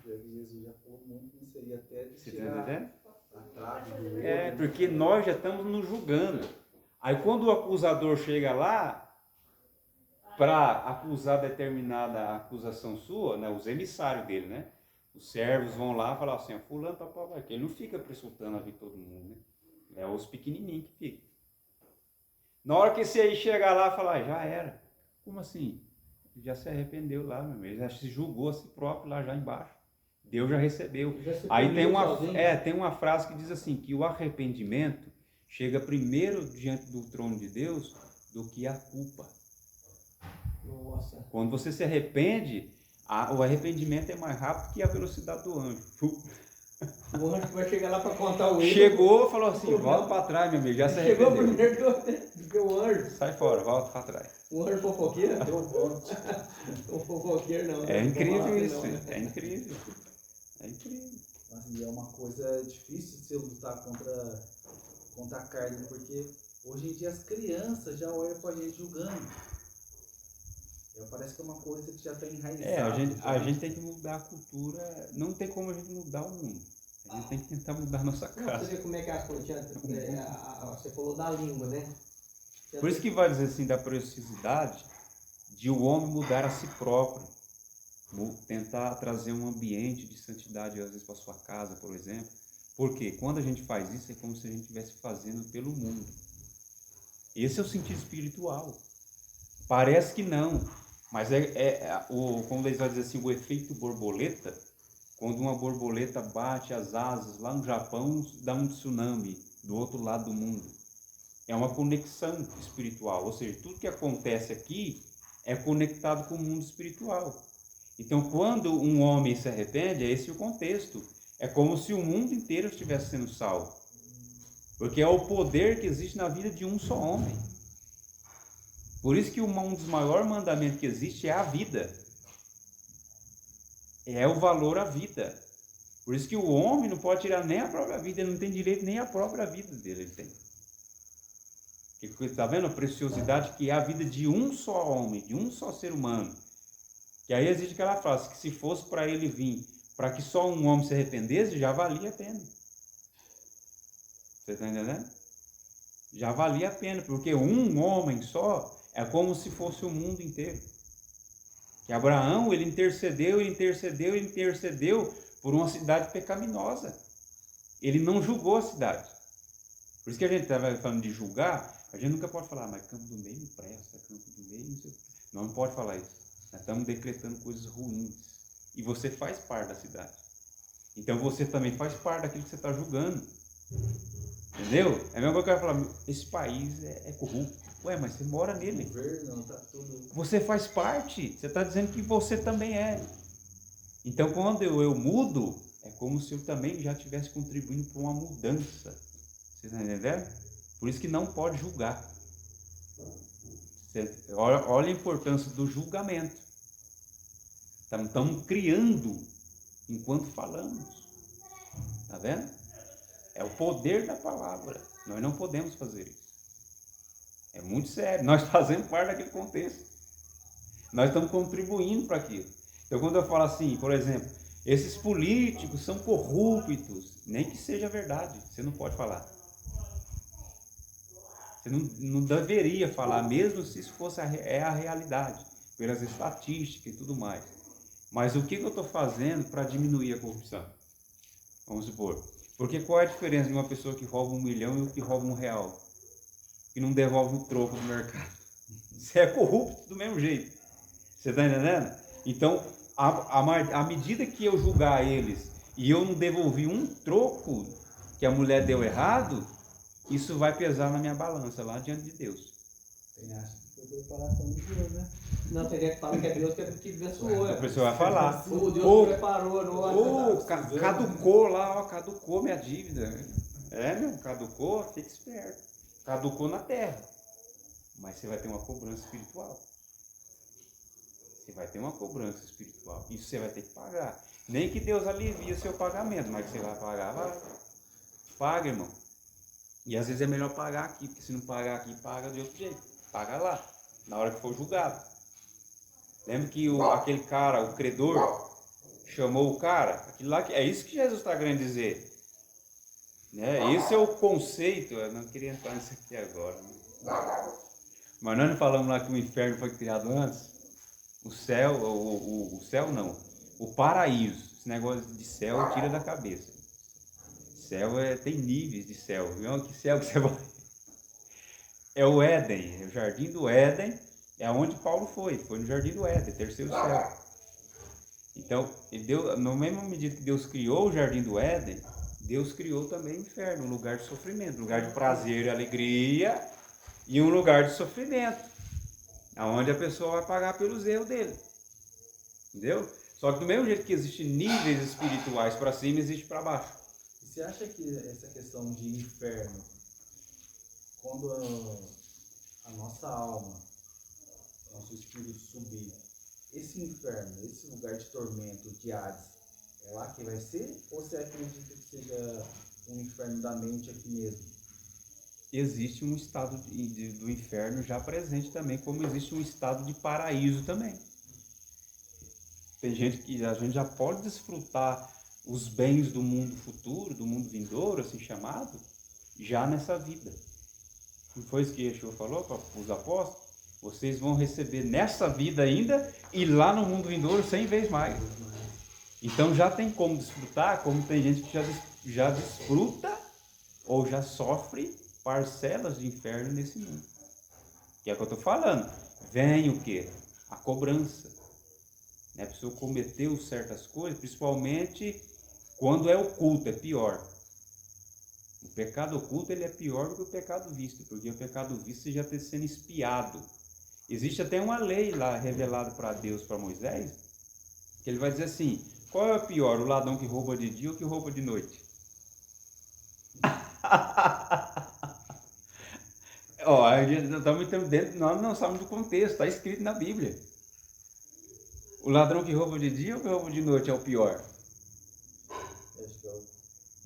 Jesus já falou muito nisso aí, até de Você está tirar entendendo? a trave do outro. Porque nós já estamos nos julgando. Aí quando o acusador chega lá, para acusar determinada acusação sua, né, os emissários dele, né? Os servos vão lá e falam assim, fulano tá para aqui. Ele não fica pressultando a vida de todo mundo, né? É os pequenininhos que ficam. Na hora que esse aí chegar lá e falar, já era. Como assim? Ele já se arrependeu lá, meu amigo. Ele já se julgou a si próprio lá já embaixo. Deus já recebeu. Aí tem uma frase que diz assim, que o arrependimento chega primeiro diante do trono de Deus do que a culpa. Nossa. Quando você se arrepende, o arrependimento é mais rápido que a velocidade do anjo. O anjo vai chegar lá para contar o erro. Chegou e falou assim, volta para trás, meu amigo, já se arrependeu. Chegou primeiro do que o anjo. Sai fora, volta para trás. O anjo fofoqueiro? Eu volto. O fofoqueiro não. É incrível isso, não, né? é incrível. É incrível. Assim, é uma coisa difícil de você lutar contra a carne, porque hoje em dia as crianças já olham pra gente julgando. Parece que é uma coisa que já está enraizada. A gente tem que mudar a cultura, não tem como a gente mudar o mundo. A gente tem que tentar mudar a nossa casa. Você vê como é que as coisas, você falou da língua, né? Por isso que vai dizer assim, da preciosidade de o homem mudar a si próprio. Tentar trazer um ambiente de santidade, às vezes, para sua casa, por exemplo. Porque quando a gente faz isso, é como se a gente estivesse fazendo pelo mundo. Esse é o sentido espiritual. Parece que não, mas como eles vão dizer assim, o efeito borboleta, quando uma borboleta bate as asas lá no Japão, dá um tsunami do outro lado do mundo. É uma conexão espiritual, ou seja, tudo que acontece aqui é conectado com o mundo espiritual. Então, quando um homem se arrepende, é esse o contexto. É como se o mundo inteiro estivesse sendo salvo. Porque é o poder que existe na vida de um só homem. Por isso que um dos maiores mandamentos que existe é a vida. É o valor à vida. Por isso que o homem não pode tirar nem a própria vida, ele não tem direito nem à própria vida dele. Ele tem. Está vendo a preciosidade que é a vida de um só homem, de um só ser humano? Que aí existe aquela frase, que se fosse para ele vir, para que só um homem se arrependesse, já valia a pena. Você está entendendo? Já valia a pena, porque um homem só é como se fosse o mundo inteiro. Que Abraão, ele intercedeu por uma cidade pecaminosa. Ele não julgou a cidade. Por isso que a gente estava falando de julgar, a gente nunca pode falar, mas Campo do Meio não presta, Campo do Meio não sei o quê. Não pode falar isso. Nós estamos decretando coisas ruins. E você faz parte da cidade. Então você também faz parte daquilo que você está julgando. Entendeu? É a mesma coisa que eu ia falar, esse país é corrupto. Ué, mas você mora nele. Governo, tá tudo... Você faz parte. Você está dizendo que você também é. Então quando eu mudo, é como se eu também já estivesse contribuindo para uma mudança. Você está entendendo? Por isso que não pode julgar. Olha a importância do julgamento. Estamos criando enquanto falamos. Está vendo? É o poder da palavra. Nós não podemos fazer isso. É muito sério. Nós fazemos parte daquele contexto. Nós estamos contribuindo para aquilo. Então, quando eu falo assim, por exemplo, esses políticos são corruptos, nem que seja verdade, você não pode falar. Você não deveria falar, mesmo se isso fosse a realidade, pelas estatísticas e tudo mais. Mas o que eu estou fazendo para diminuir a corrupção? Vamos supor. Porque qual é a diferença de uma pessoa que rouba 1 milhão e o que rouba R$1? Que não devolve o troco no mercado. Você é corrupto do mesmo jeito. Você está entendendo? Então, à medida que eu julgar eles e eu não devolvi um troco que a mulher deu errado, isso vai pesar na minha balança lá diante de Deus. Tem acha que foi preparação de Deus, né? Não, teria que falar que é Deus que abençoou. A pessoa vai falar. O Deus preparou, não. Caducou lá, ó, caducou minha dívida. Caducou, fica esperto. Caducou na terra. Mas você vai ter uma cobrança espiritual. Você vai ter uma cobrança espiritual. Isso você vai ter que pagar. Nem que Deus alivie o seu pagamento, mas você vai pagar, vai. Paga, irmão. E às vezes é melhor pagar aqui, porque se não pagar aqui, paga de outro jeito. Paga lá, na hora que for julgado. Lembra que aquele cara, o credor, chamou o cara? Aquilo lá, é isso que Jesus está querendo dizer. Né? Esse é o conceito. Eu não queria entrar nisso aqui agora. Né? Mas nós não falamos lá que o inferno foi criado antes? O céu, o céu não. O paraíso. Esse negócio de céu tira da cabeça. Céu tem níveis de céu. Não, que céu que você vai? É o Éden, o jardim do Éden, é onde Paulo foi no jardim do Éden, terceiro céu. Então, na mesma medida que Deus criou o jardim do Éden, Deus criou também o inferno, um lugar de sofrimento, um lugar de prazer e alegria e um lugar de sofrimento, onde a pessoa vai pagar pelos erros dele. Entendeu? Só que do mesmo jeito que existem níveis espirituais para cima, existe para baixo. E você acha que essa questão de inferno, quando a nossa alma, nosso espírito subir, esse inferno, esse lugar de tormento, de Hades, é lá que vai ser? Ou você acredita que seja um inferno da mente aqui mesmo? Existe um estado do inferno já presente também, como existe um estado de paraíso também. Tem gente que a gente já pode desfrutar os bens do mundo futuro, do mundo vindouro, assim chamado, já nessa vida. Não foi isso que Yeshua falou para os apóstolos? Vocês vão receber nessa vida ainda e lá no mundo vindouro 100 vezes mais. Então já tem como desfrutar, como tem gente que já desfruta ou já sofre parcelas de inferno nesse mundo. Que é o que eu estou falando. Vem o quê? A cobrança. A pessoa cometeu certas coisas, principalmente quando é oculto, é pior. O pecado oculto ele é pior do que o pecado visto, porque o pecado visto você já está sendo espiado. Existe até uma lei lá revelada para Deus, para Moisés, que ele vai dizer assim, qual é o pior, o ladrão que rouba de dia ou que rouba de noite? Nós não sabemos do contexto, está escrito na Bíblia. O ladrão que rouba de dia ou que rouba de noite é o pior?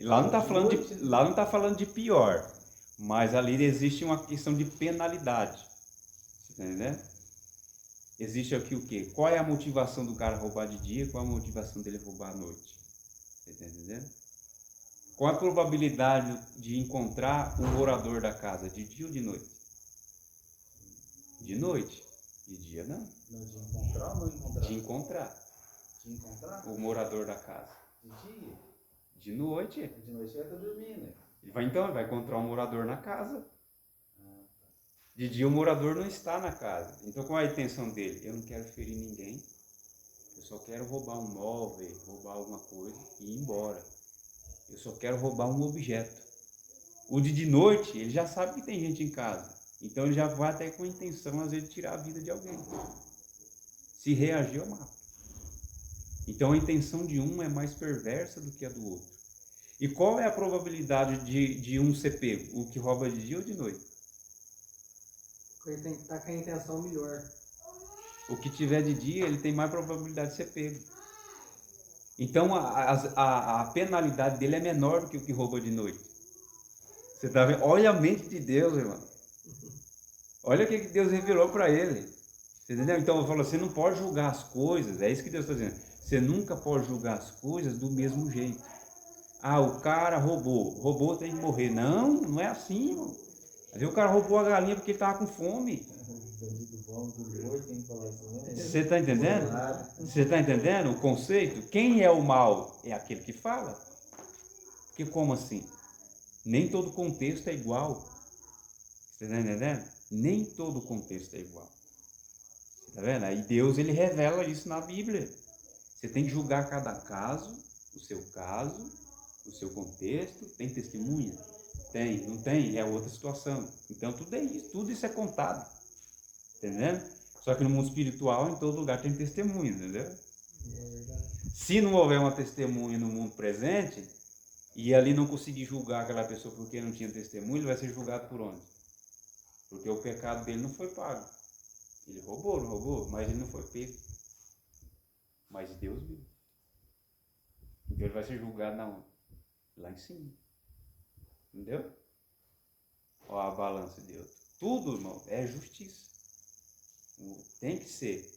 Lá não está falando de pior, mas ali existe uma questão de penalidade. Você está entendendo? Existe aqui o quê? Qual é a motivação do cara roubar de dia? Qual é a motivação dele roubar à noite? Você está entendendo? Qual a probabilidade de encontrar o morador da casa? De dia ou de noite? De noite. De dia não. Não, de encontrar ou não encontrar? De encontrar. De encontrar? O morador da casa. De dia? De noite. De noite vai estar dormindo. Ele vai encontrar um morador na casa. De dia o morador não está na casa. Então qual é a intenção dele? Eu não quero ferir ninguém. Eu só quero roubar um móvel, roubar alguma coisa e ir embora. Eu só quero roubar um objeto. O de noite, ele já sabe que tem gente em casa. Então ele já vai até com a intenção, às vezes, de tirar a vida de alguém. Se reagir, eu mato. Então a intenção de um é mais perversa do que a do outro. E qual é a probabilidade de um ser pego? O que rouba de dia ou de noite? Ele tem que estar com a intenção melhor. O que tiver de dia, ele tem mais probabilidade de ser pego. Então, a penalidade dele é menor do que o que rouba de noite. Você está vendo? Olha a mente de Deus, irmão. Olha o que Deus revelou para ele. Você entendeu? Então, eu falo, você não pode julgar as coisas. É isso que Deus está dizendo. Você nunca pode julgar as coisas do mesmo jeito. Ah, o cara roubou. Roubou, tem que morrer. Não, não é assim, irmão. Às vezes o cara roubou a galinha porque ele estava com fome. Você está entendendo? Você está entendendo o conceito? Quem é o mal? É aquele que fala. Porque como assim? Nem todo contexto é igual. Você está entendendo? Nem todo contexto é igual. Está vendo? Aí Deus, ele revela isso na Bíblia. Você tem que julgar cada caso, o seu contexto. Tem testemunha? Tem, não tem? É outra situação. Então tudo isso é contado. Entendendo? Só que no mundo espiritual, em todo lugar tem testemunha, entendeu? Se não houver uma testemunha no mundo presente, e ali não conseguir julgar aquela pessoa porque não tinha testemunha, ele vai ser julgado por onde? Porque o pecado dele não foi pago. Ele roubou, mas ele não foi pego. Mas Deus viu. Então ele vai ser julgado na onde? Lá em cima. Entendeu? Olha a balança de Deus. Tudo, irmão, é justiça. Tem que ser.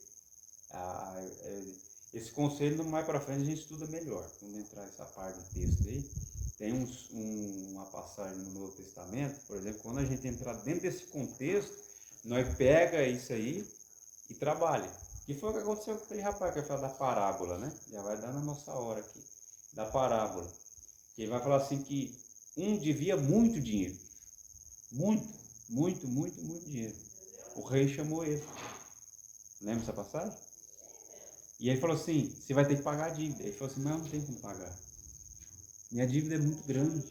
Esse conselho, mais para frente, a gente estuda melhor. Quando entrar essa parte do texto aí, tem uma passagem no Novo Testamento, por exemplo, quando a gente entrar dentro desse contexto, nós pega isso aí e trabalha. Que foi o que aconteceu com aquele rapaz que vai falar da parábola, né? Já vai dar na nossa hora aqui. Da parábola. Que ele vai falar assim que um devia muito dinheiro. Muito dinheiro. O rei chamou ele. Lembra essa passagem? E ele falou assim, você vai ter que pagar a dívida. Ele falou assim, mas eu não tenho como pagar. Minha dívida é muito grande.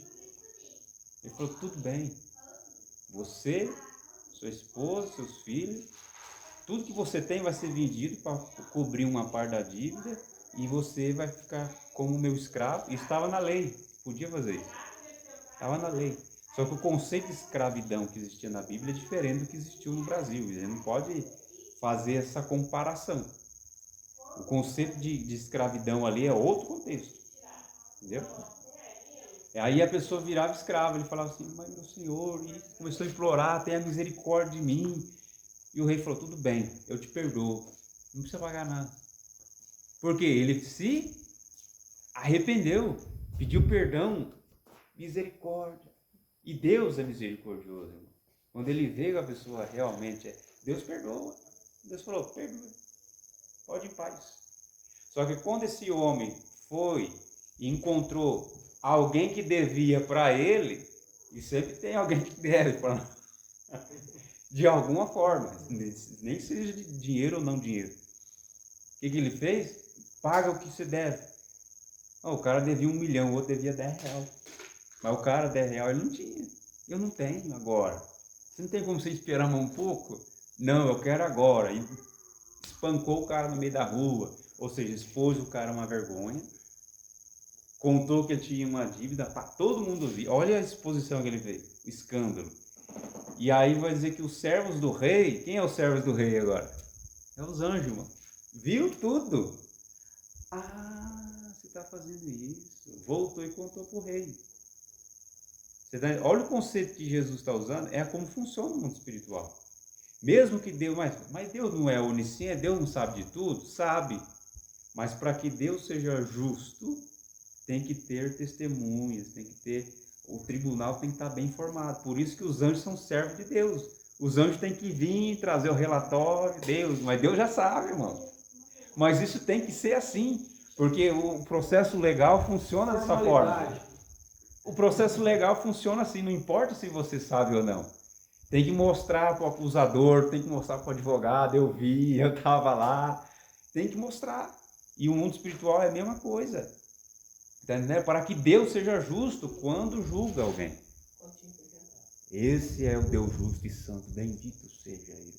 Ele falou, tudo bem. Você, sua esposa, seus filhos, tudo que você tem vai ser vendido para cobrir uma parte da dívida e você vai ficar como meu escravo. Isso estava na lei, podia fazer isso. Estava na lei. Só que o conceito de escravidão que existia na Bíblia é diferente do que existiu no Brasil. A gente não pode fazer essa comparação. O conceito de escravidão ali é outro contexto. Entendeu? Aí a pessoa virava escrava, ele falava assim, mas meu senhor, e começou a implorar, tenha misericórdia de mim. E o rei falou, tudo bem, eu te perdoo, não precisa pagar nada. Porque ele se arrependeu, pediu perdão, misericórdia. E Deus é misericordioso, irmão. Quando ele vê que a pessoa realmente Deus perdoa. Deus falou, perdoa, pode ir em paz. Só que quando esse homem foi e encontrou alguém que devia para ele, e sempre tem alguém que deve para de alguma forma, nem seja de dinheiro ou não dinheiro. O que ele fez? Paga o que você deve. O cara devia 1 milhão, o outro devia 10 reais. Mas o cara, 10 reais, ele não tinha. Eu não tenho agora. Você não tem como você esperar mais um pouco? Não, eu quero agora. E espancou o cara no meio da rua. Ou seja, expôs o cara uma vergonha. Contou que ele tinha uma dívida para todo mundo ver. Olha a exposição que ele fez. O escândalo. E aí vai dizer que os servos do rei... Quem é os servos do rei agora? É os anjos, mano. Viu tudo. Ah, você está fazendo isso. Voltou e contou para o rei. Olha o conceito que Jesus está usando. É como funciona o mundo espiritual. Mesmo que Deus... Mas Deus não é onisciente? Deus não sabe de tudo? Sabe. Mas para que Deus seja justo, tem que ter testemunhas, tem que ter... O tribunal tem que estar bem formado. Por isso que os anjos são servos de Deus. Os anjos têm que vir trazer o relatório, Deus, mas Deus já sabe, irmão. Mas isso tem que ser assim, porque o processo legal funciona dessa forma. O processo legal funciona assim, não importa se você sabe ou não. Tem que mostrar para o acusador, tem que mostrar para o advogado, eu vi, eu estava lá. Tem que mostrar. E o mundo espiritual é a mesma coisa. Entendeu? Para que Deus seja justo quando julga alguém. Esse é o Deus justo e santo, bendito seja Ele.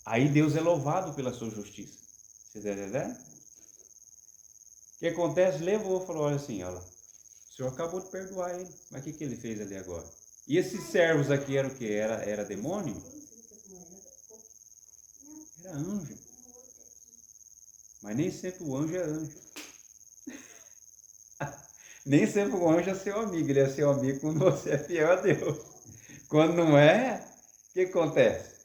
Aí Deus é louvado pela sua justiça. Você está entendendo? O que acontece? Levou, falou, olha assim, olha, o senhor acabou de perdoar ele, mas o que ele fez ali agora? E esses servos aqui eram o quê? Era demônio? Era anjo. Mas nem sempre o anjo é anjo. Nem sempre o anjo é seu amigo. Ele é seu amigo quando você é fiel a Deus. Quando não é, o que acontece?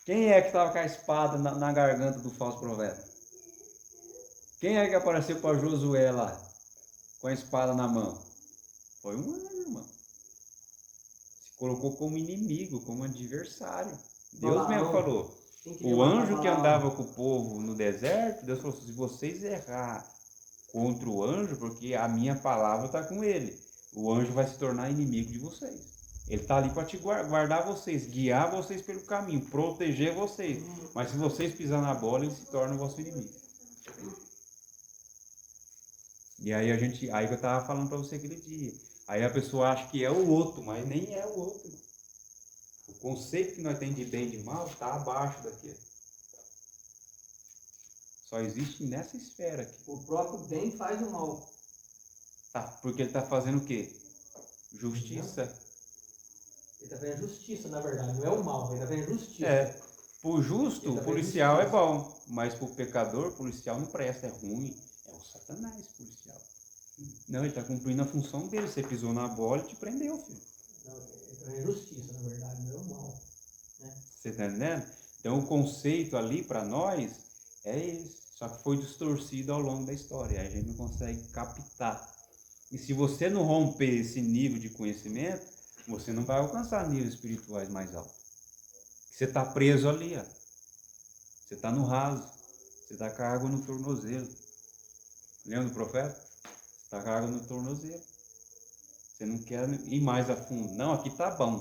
Quem é que estava com a espada na garganta do falso profeta? Quem é que apareceu para Josué lá, com a espada na mão? Foi um anjo, irmão. Se colocou como inimigo, como adversário. Deus mesmo falou. O anjo que andava com o povo no deserto, Deus falou assim, se vocês errar contra o anjo, porque a minha palavra está com ele, o anjo vai se tornar inimigo de vocês. Ele está ali para te guardar vocês, guiar vocês pelo caminho, proteger vocês. Mas se vocês pisar na bola, ele se torna o vosso inimigo. E aí aí que eu estava falando para você aquele dia. Aí a pessoa acha que é o outro, mas nem é o outro. O conceito que nós temos de bem e de mal está abaixo daquele. Só existe nessa esfera aqui. O próprio bem faz o mal. Tá, porque ele está fazendo o quê? Justiça. Ele está fazendo justiça, na verdade. Não é o mal, ele está fazendo justiça. É. Por justo, o policial é bom. Mas por pecador, o policial não presta, é ruim. É o Satanás policial. Não, ele está cumprindo a função dele. Você pisou na bola e te prendeu, filho. Não, ele está fazendo justiça, na verdade. Não é o mal. Né? Você está entendendo? Então o conceito ali para nós é esse. Só que foi distorcido ao longo da história. A gente não consegue captar. E se você não romper esse nível de conhecimento, você não vai alcançar níveis espirituais mais altos. Você está preso ali, ó. Você está no raso. Você está com a água no tornozelo. Lembra do profeta? Você está com a água no tornozelo. Você não quer ir mais a fundo. Não, aqui tá bom.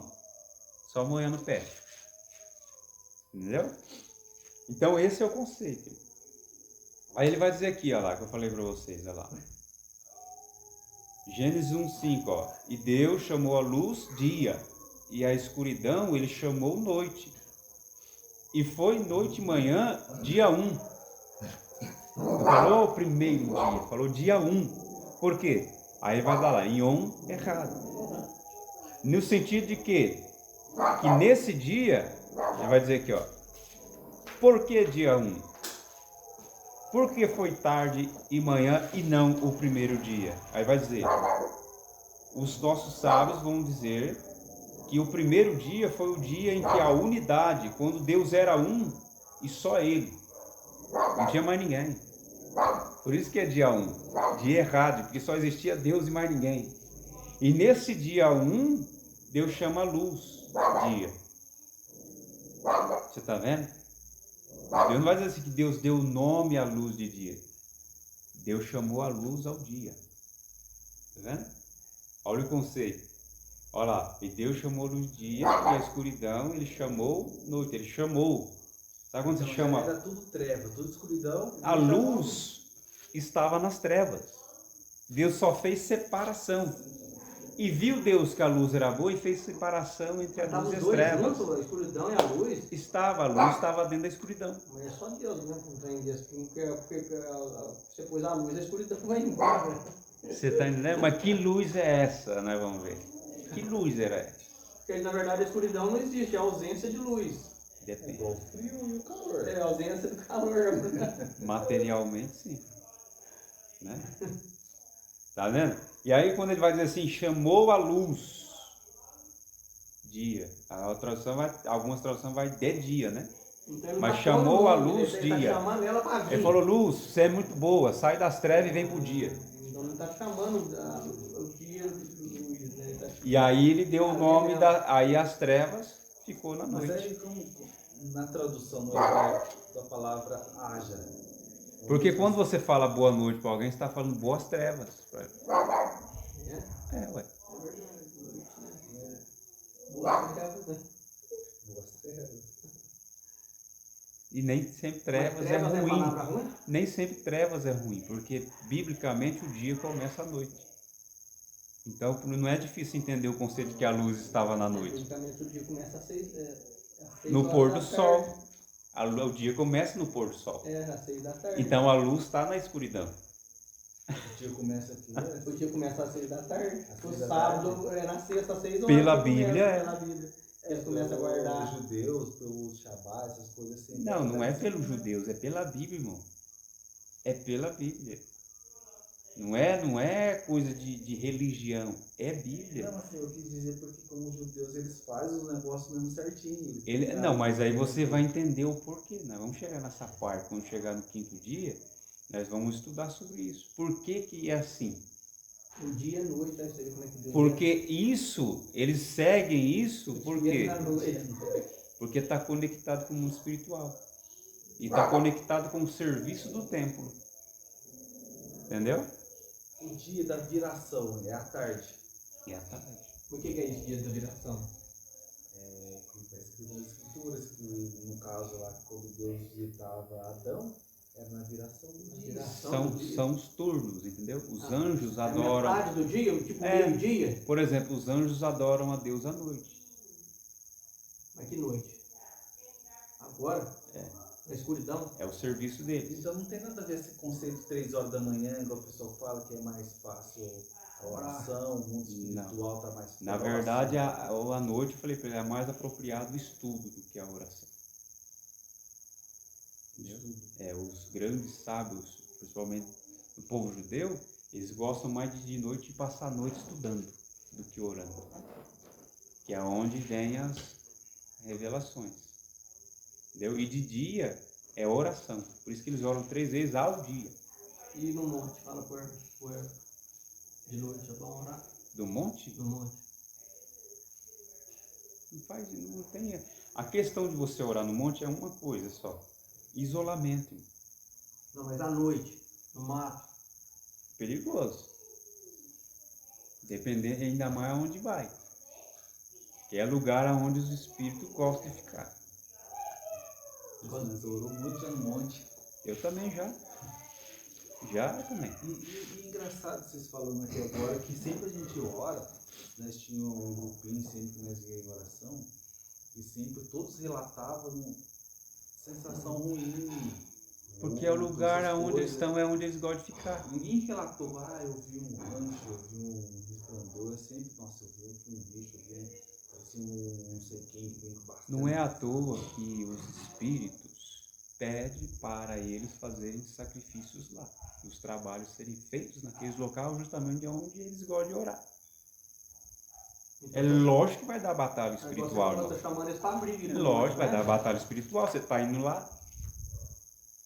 Só molhando o pé. Entendeu? Então esse é o conceito. Aí ele vai dizer aqui, ó lá, que eu falei para vocês, ó lá. Gênesis 1:5, ó. E Deus chamou a luz dia, e a escuridão ele chamou noite. E foi noite e manhã, dia 1. Não falou o primeiro dia, falou dia 1. Por quê? Aí vai dar lá, em errado. No sentido de que nesse dia, ele vai dizer aqui, ó. Por que dia 1? Por que foi tarde e manhã e não o primeiro dia? Aí vai dizer, os nossos sábios vão dizer que o primeiro dia foi o dia em que a unidade, quando Deus era um e só Ele. Não tinha mais ninguém. Por isso que é dia 1, dia errado, porque só existia Deus e mais ninguém. E nesse dia 1, Deus chama a luz, dia. Você está vendo? Deus não vai dizer assim que Deus deu o nome à luz de dia. Deus chamou a luz ao dia. Está vendo? Olha o conceito. Olha lá. E Deus chamou a luz dia e a escuridão ele chamou noite. Ele chamou. Sabe quando você chama? Era tudo treva, tudo escuridão. A luz estava nas trevas. Deus só fez separação. E viu Deus que a luz era boa e fez separação entre a luz e as trevas. Juntos, a escuridão e a luz? A luz estava dentro da escuridão. Mas é só Deus, né? Não tem Deus. Porque você pôs a luz, a escuridão vai embora. Você está entendendo? Mas que luz é essa, nós vamos ver. Que luz era essa? Porque na verdade a escuridão não existe, é a ausência de luz. Depende. O frio e o calor. É a ausência do calor. Materialmente, sim. Né? Tá vendo? E aí quando ele vai dizer assim, chamou a luz, dia. Algumas traduções vai de dia, né? Então, mas chamou a luz ele dia. Tá chamando ela pra vir. Ele falou, luz, você é muito boa, sai das trevas e vem pro dia. Então ele está chamando o dia de luz, né? E aí ele deu o nome, aí as trevas ficou na noite. Mas aí como na tradução no hebraico da palavra haja. Porque quando você fala boa noite para alguém, você está falando boas trevas. É? Ué. É verdade, noite, né? Boas trevas, né? Boas trevas. E nem sempre trevas é ruim. Nem sempre trevas é ruim, porque biblicamente o dia começa à noite. Então não é difícil entender o conceito de que a luz estava na noite. Biblicamente o dia começa às 6 no pôr do sol. O dia começa no pôr do sol. É, às 6 da tarde. Então a luz está na escuridão. O dia começa aqui, né? O dia começa às 6 da tarde. O sábado é na sexta às 6 horas. Pela Bíblia é. Pela Bíblia. Eles começam a guardar. Os judeus, pelos Shabbat, essas coisas assim. Não é pelos judeus, é pela Bíblia, irmão. É pela Bíblia. Não é coisa de religião, é Bíblia. Não, assim, eu quis dizer porque como os judeus eles fazem os negócios mesmo certinho. Não, mas aí você vai entender o porquê. Nós vamos chegar nessa parte, quando chegar no 5º dia, nós vamos estudar sobre isso. Por que que é assim? O dia e a noite, aí você vê como é que Deus Porque isso, eles seguem isso, é. por O dia e quê? a noite. Porque está conectado com o mundo espiritual. E está conectado com o serviço do templo. Entendeu? O dia da viração é à tarde. E à tarde. Por que é esse dia da viração? Está escrito nas escrituras que no caso lá quando Deus visitava Adão, era na viração do dia. Viração do dia. São os turnos, entendeu? Os anjos É adoram. metade do dia, tipo É. meio-dia? Por exemplo, os anjos adoram a Deus à noite. Mas que noite? Agora? Na escuridão? É o serviço deles. Então não tem nada a ver esse conceito de 3 horas da manhã, igual o pessoal fala que é mais fácil a oração, o mundo espiritual está mais próximo. Na verdade, à noite, eu falei para ele, é mais apropriado o estudo do que a oração. Entendeu? Os grandes sábios, principalmente o povo judeu, eles gostam mais de noite passar a noite estudando do que orando. Que é onde vem as revelações. Entendeu? E de dia é oração. Por isso que eles oram 3 vezes ao dia. E no monte, fala por de noite é bom orar? Do monte? No monte. Não tem. A questão de você orar no monte é uma coisa só. Isolamento. Não, mas à noite, no mato. Perigoso. Dependendo ainda mais aonde vai. Que é lugar onde os espíritos gostam de ficar. Nós oramos muito já no monte. Eu também já. Já também. E engraçado vocês falando aqui agora que sempre a gente ora, nós tínhamos um grupinho sempre que nós ia em oração, e sempre todos relatavam sensação ruim. Porque é o lugar onde eles estão, é onde eles gostam de ficar. Ninguém relatou, eu vi um anjo, eu vi um resplandor, sempre, nossa, eu vi um bicho, eu vi parecia um não sei quem que vem com bastante. Não é à toa que os espíritos pedem para eles fazerem sacrifícios lá. Os trabalhos serem feitos naqueles locais justamente onde eles gostam de orar. É lógico que vai dar batalha espiritual. Agora você tá chamando eles pra briga. Lógico, vai dar batalha espiritual. Você está indo lá,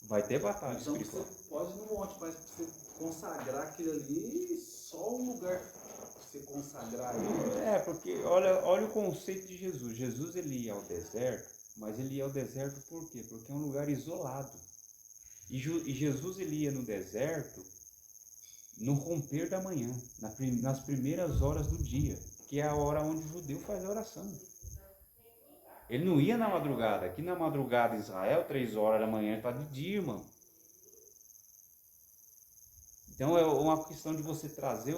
vai ter batalha Então espiritual. você pode ir no monte, mas pra você consagrar aquilo ali, só um lugar pra você consagrar ele. Porque olha o conceito de Jesus. Jesus ele ia ao deserto, mas ele ia ao deserto por quê? Porque é um lugar isolado. E Jesus ele ia no deserto no romper da manhã, nas primeiras horas do dia, que é a hora onde o judeu faz a oração. Ele não ia na madrugada. Aqui na madrugada em Israel, 3 horas da manhã, está de dia, irmão. Então é uma questão de você trazer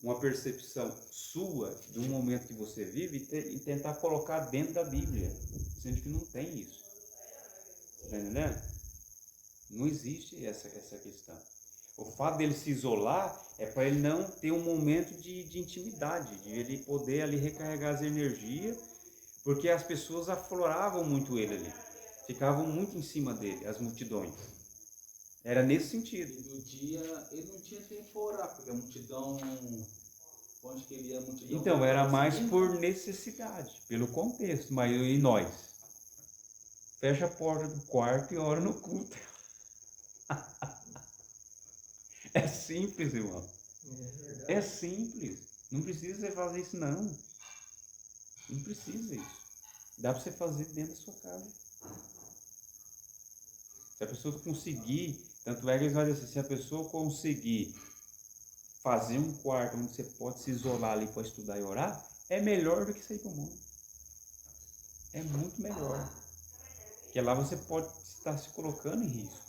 uma percepção sua de um momento que você vive e tentar colocar dentro da Bíblia, sendo que não tem isso. Está entendendo? Não existe essa questão. O fato dele se isolar é para ele não ter um momento de intimidade, de ele poder ali recarregar as energias, porque as pessoas afloravam muito ele ali, ficavam muito em cima dele, as multidões. Era nesse sentido. E do dia ele não tinha tempo para orar, porque a multidão, onde que ele ia, a multidão. Então, era mais por necessidade, pelo contexto. Mas e nós? Fecha a porta do quarto e ora no culto. É simples, irmão. É simples. Não precisa você fazer isso, não. Não precisa isso. Dá para você fazer dentro da sua casa. Se a pessoa conseguir, tanto é que eles vão dizer assim, se a pessoa conseguir fazer um quarto onde você pode se isolar ali para estudar e orar, é melhor do que sair para o mundo. É muito melhor. Porque lá você pode estar se colocando em risco.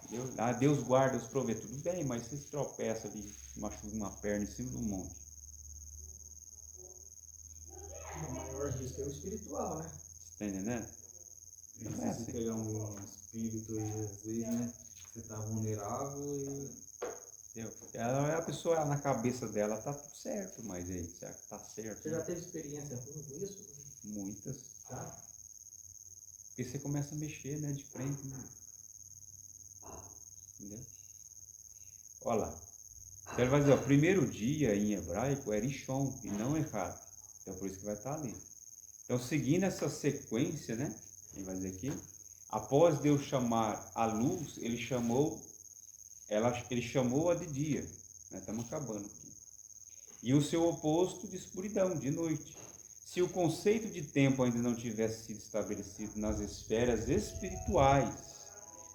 Entendeu? Deus guarda, Deus provê, tudo bem, mas você se tropeça ali, machuca uma perna em cima do monte. O maior risco é o espiritual, né? Você está entendendo? Se É você assim. pegar um espírito aí, às vezes, né? Você tá vulnerável e. A pessoa na cabeça dela tá tudo certo, mas aí, será que tá certo? Você já teve experiência ruim com isso? Muitas. Tá? Porque você começa a mexer, né, de frente, né? Entendeu? Olha lá. Então ele vai dizer, o primeiro dia em hebraico é Rishon e não Errat. Então por isso que vai estar ali. Então seguindo essa sequência, né? Ele vai dizer aqui, após Deus chamar a luz, ele chamou-a de dia. Estamos acabando aqui. E o seu oposto de escuridão, de noite. Se o conceito de tempo ainda não tivesse sido estabelecido nas esferas espirituais,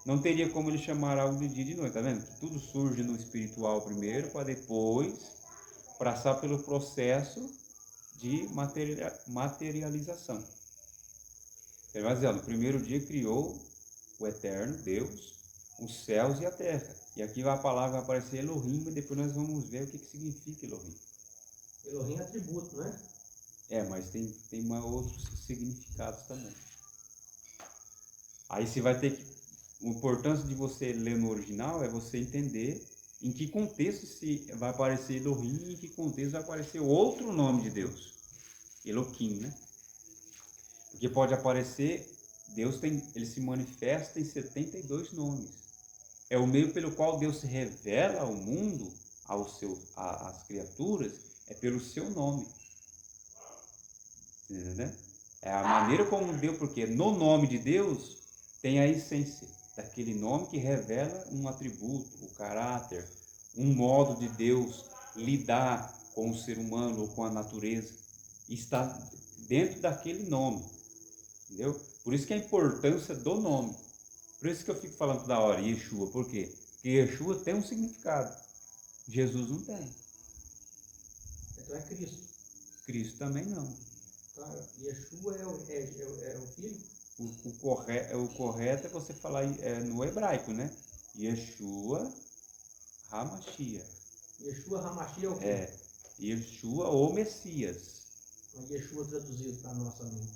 não teria como ele chamar algo de dia e de noite. Está vendo? Que tudo surge no espiritual primeiro, para depois passar pelo processo de materialização. Ele vai dizer, no primeiro dia criou o Eterno, Deus, os céus e a terra. E aqui a palavra vai aparecer Elohim, e depois nós vamos ver o que significa Elohim. Elohim é atributo, não é? Mas tem outros significados também. Aí você vai ter que... A importância de você ler no original é você entender em que contexto vai aparecer Elohim e em que contexto vai aparecer outro nome de Deus. Elohim, né? Porque pode aparecer... ele se manifesta em 72 nomes. É o meio pelo qual Deus se revela ao mundo, às criaturas, é pelo seu nome. Entendeu? É a maneira como Deus, porque no nome de Deus tem a essência daquele nome que revela um atributo, o caráter, um modo de Deus lidar com o ser humano ou com a natureza. Está dentro daquele nome. Entendeu? Por isso que a importância do nome. Por isso que eu fico falando toda hora, Yeshua. Por quê? Porque Yeshua tem um significado. Jesus não tem. Então é Cristo. Cristo também não. Tá? Yeshua é o Filho? O correto é você falar no hebraico, né? Yeshua HaMashiach. Yeshua HaMashiach é o quê? Yeshua ou Messias. Mas Yeshua traduzido para a nossa língua.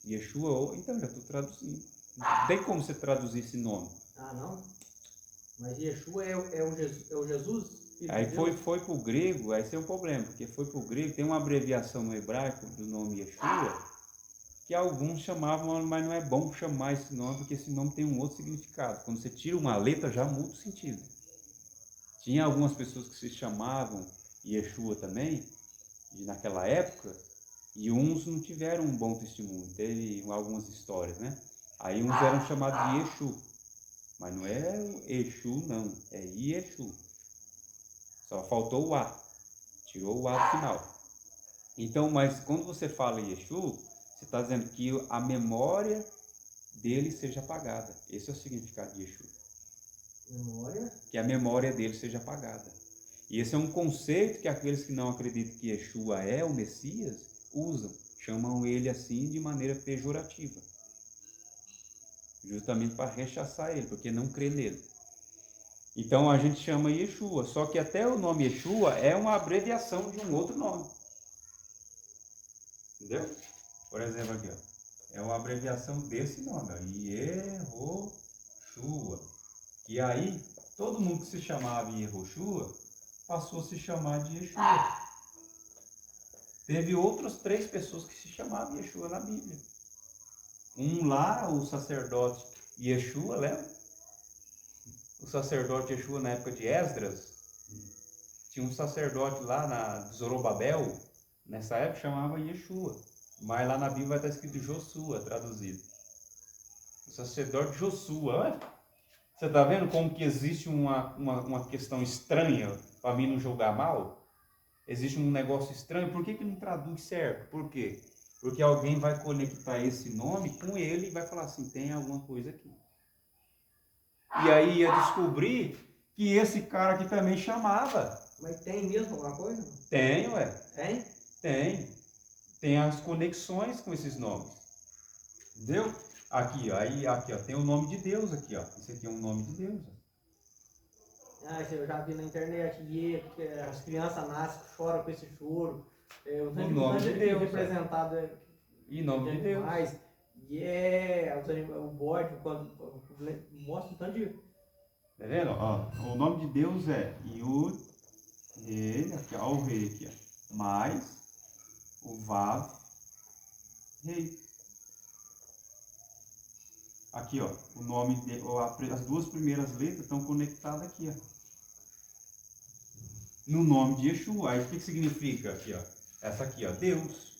Yeshua, então já estou traduzindo. Não tem como você traduzir esse nome. Ah, não? Mas Yeshua é o Jesus? Aí foi para o grego, aí esse é um problema, porque foi para o grego, tem uma abreviação no hebraico do nome Yeshua, que alguns chamavam, mas não é bom chamar esse nome, porque esse nome tem um outro significado. Quando você tira uma letra, já muda o sentido. Tinha algumas pessoas que se chamavam Yeshua também, naquela época, e uns não tiveram um bom testemunho, teve algumas histórias, né? Aí uns eram chamados de Yeshu, mas não é Exu não, é Yeshu. Só faltou o A, tirou o A do final. Então, mas quando você fala Yeshu, você está dizendo que a memória dele seja apagada. Esse é o significado de Yeshu. Memória? Que a memória dele seja apagada. E esse é um conceito que aqueles que não acreditam que Yeshua é o Messias usam. Chamam ele assim de maneira pejorativa. Justamente para rechaçar ele, porque não crê nele. Então a gente chama Yeshua. Só que até o nome Yeshua é uma abreviação de um outro nome. Entendeu? Por exemplo aqui, ó. É uma abreviação desse nome, ó. Yehoshua. E aí, todo mundo que se chamava Yehoshua passou a se chamar de Yeshua. Teve outras 3 pessoas que se chamavam Yeshua na Bíblia. Um lá, o sacerdote Yeshua, lembra? O sacerdote Yeshua na época de Esdras. Tinha um sacerdote lá na Zorobabel, nessa época chamava Yeshua. Mas lá na Bíblia vai estar escrito Josué, traduzido. O sacerdote Josué, olha. Você está vendo como que existe uma questão estranha para mim não julgar mal? Existe um negócio estranho. Por que não traduz certo? Por quê? Porque alguém vai conectar esse nome com ele e vai falar assim, tem alguma coisa aqui. E aí ia descobrir que esse cara aqui também chamava. Mas tem mesmo alguma coisa? Tem, ué. Tem? Tem. Tem as conexões com esses nomes. Entendeu? Aqui, ó, aqui, ó, tem o nome de Deus aqui, ó. Esse aqui é um nome de Deus. Ó. Ah, eu já vi na internet, as crianças nascem, choram com esse choro. O nome de Deus. Representado Em nome de Deus. O bode, quando mostra um tanto de... Tá vendo? Ó, o nome de Deus é Yud, Re, aqui, ó, o Rei aqui, ó. Mais o Vav, Rei. Aqui, ó, o nome de, as 2 primeiras letras estão conectadas aqui, ó. no nome de Yeshua. Aí o que significa aqui, ó? Essa aqui, ó, Deus,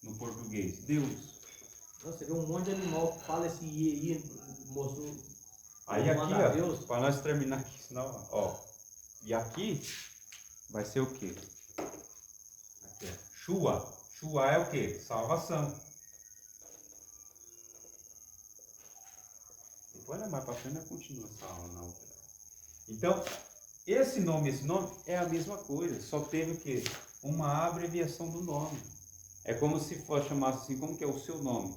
no português, Deus. Você vê um monte de animal que fala esse iê, mostrou. Aí aqui, Manda a ó, Deus. para nós terminar aqui, senão, ó, e aqui vai ser o quê? Aqui, ó, Shua. Shua é o quê? Salvação. Depois, mais para frente, nós continuamos essa aula na outra. Então, esse nome é a mesma coisa, só teve o quê? Uma abreviação do nome. É como se fosse chamasse assim, como que é o seu nome?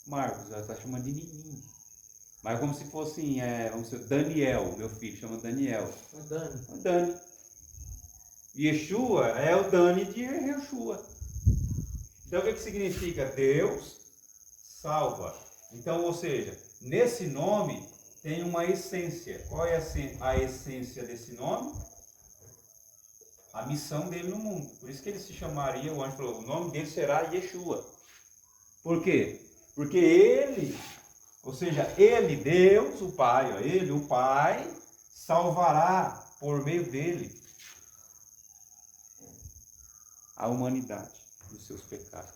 Marcos, ela está chamando de Nininho. Mas como se fosse vamos dizer, Daniel, meu filho chama Daniel. Dani. Yeshua é o Dani de Yeshua. Então o que significa? Deus salva. Então, ou seja, nesse nome tem uma essência. Qual é a essência desse nome? A missão dele no mundo. Por isso que ele se chamaria, o anjo falou, o nome dele será Yeshua. Por quê? Porque ele, ou seja, ele, Deus, o Pai, ó, ele, o Pai, salvará por meio dele a humanidade dos seus pecados.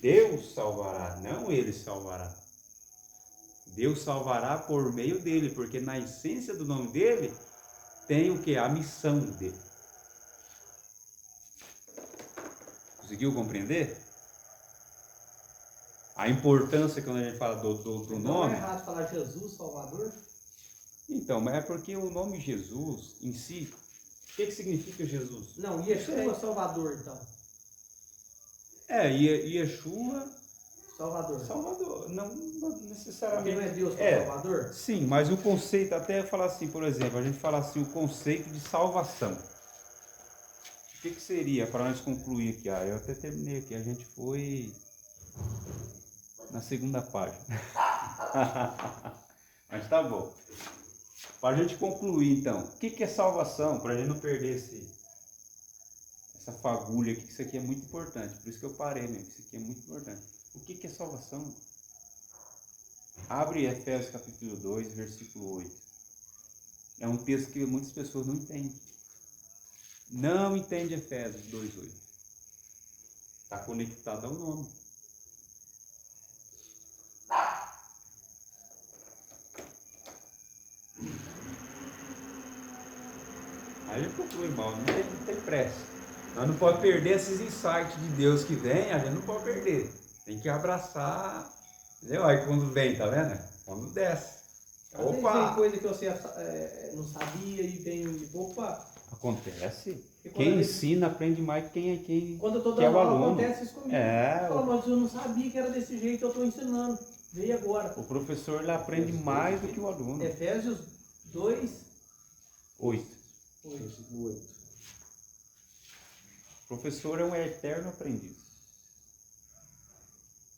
Deus salvará, não ele salvará. Deus salvará por meio dele, porque na essência do nome dele tem o que? A missão dele. Conseguiu compreender? A importância quando a gente fala do então, nome. Não é errado falar Jesus, Salvador? Então, mas é porque o nome Jesus em si, o que significa Jesus? Não, Yeshua Salvador, então. Yeshua Salvador. Não Porque necessariamente. não é Deus que é Salvador? Sim, mas o conceito, até falar assim, por exemplo, a gente fala assim, o conceito de salvação. O que seria, para nós concluir aqui? Eu até terminei aqui, a gente foi na segunda página. Mas tá bom. Para a gente concluir, então, o que é salvação? Para a gente não perder essa fagulha aqui, que isso aqui é muito importante. Por isso que eu parei, né? Isso aqui é muito importante. O que é salvação? Abre Efésios capítulo 2, versículo 8. É um texto que muitas pessoas não entendem. Não entende Efésios 2:8. Está conectado ao nome. Aí a gente conclui, irmão, não tem pressa. Nós não podemos perder esses insights de Deus que vem, a gente não pode perder. Tem que abraçar. Entendeu? Aí quando vem, tá vendo? Quando desce. Opa! Tem coisa que você não sabia e vem. Opa! Acontece. Quem ensina aprende mais que quem quando eu estou que é dando o aula, aluno. acontece isso comigo. Mas eu não sabia que era desse jeito, eu estou ensinando. Veio agora. O professor ele aprende mais do que o aluno. Efésios 2:8. O professor é um eterno aprendiz.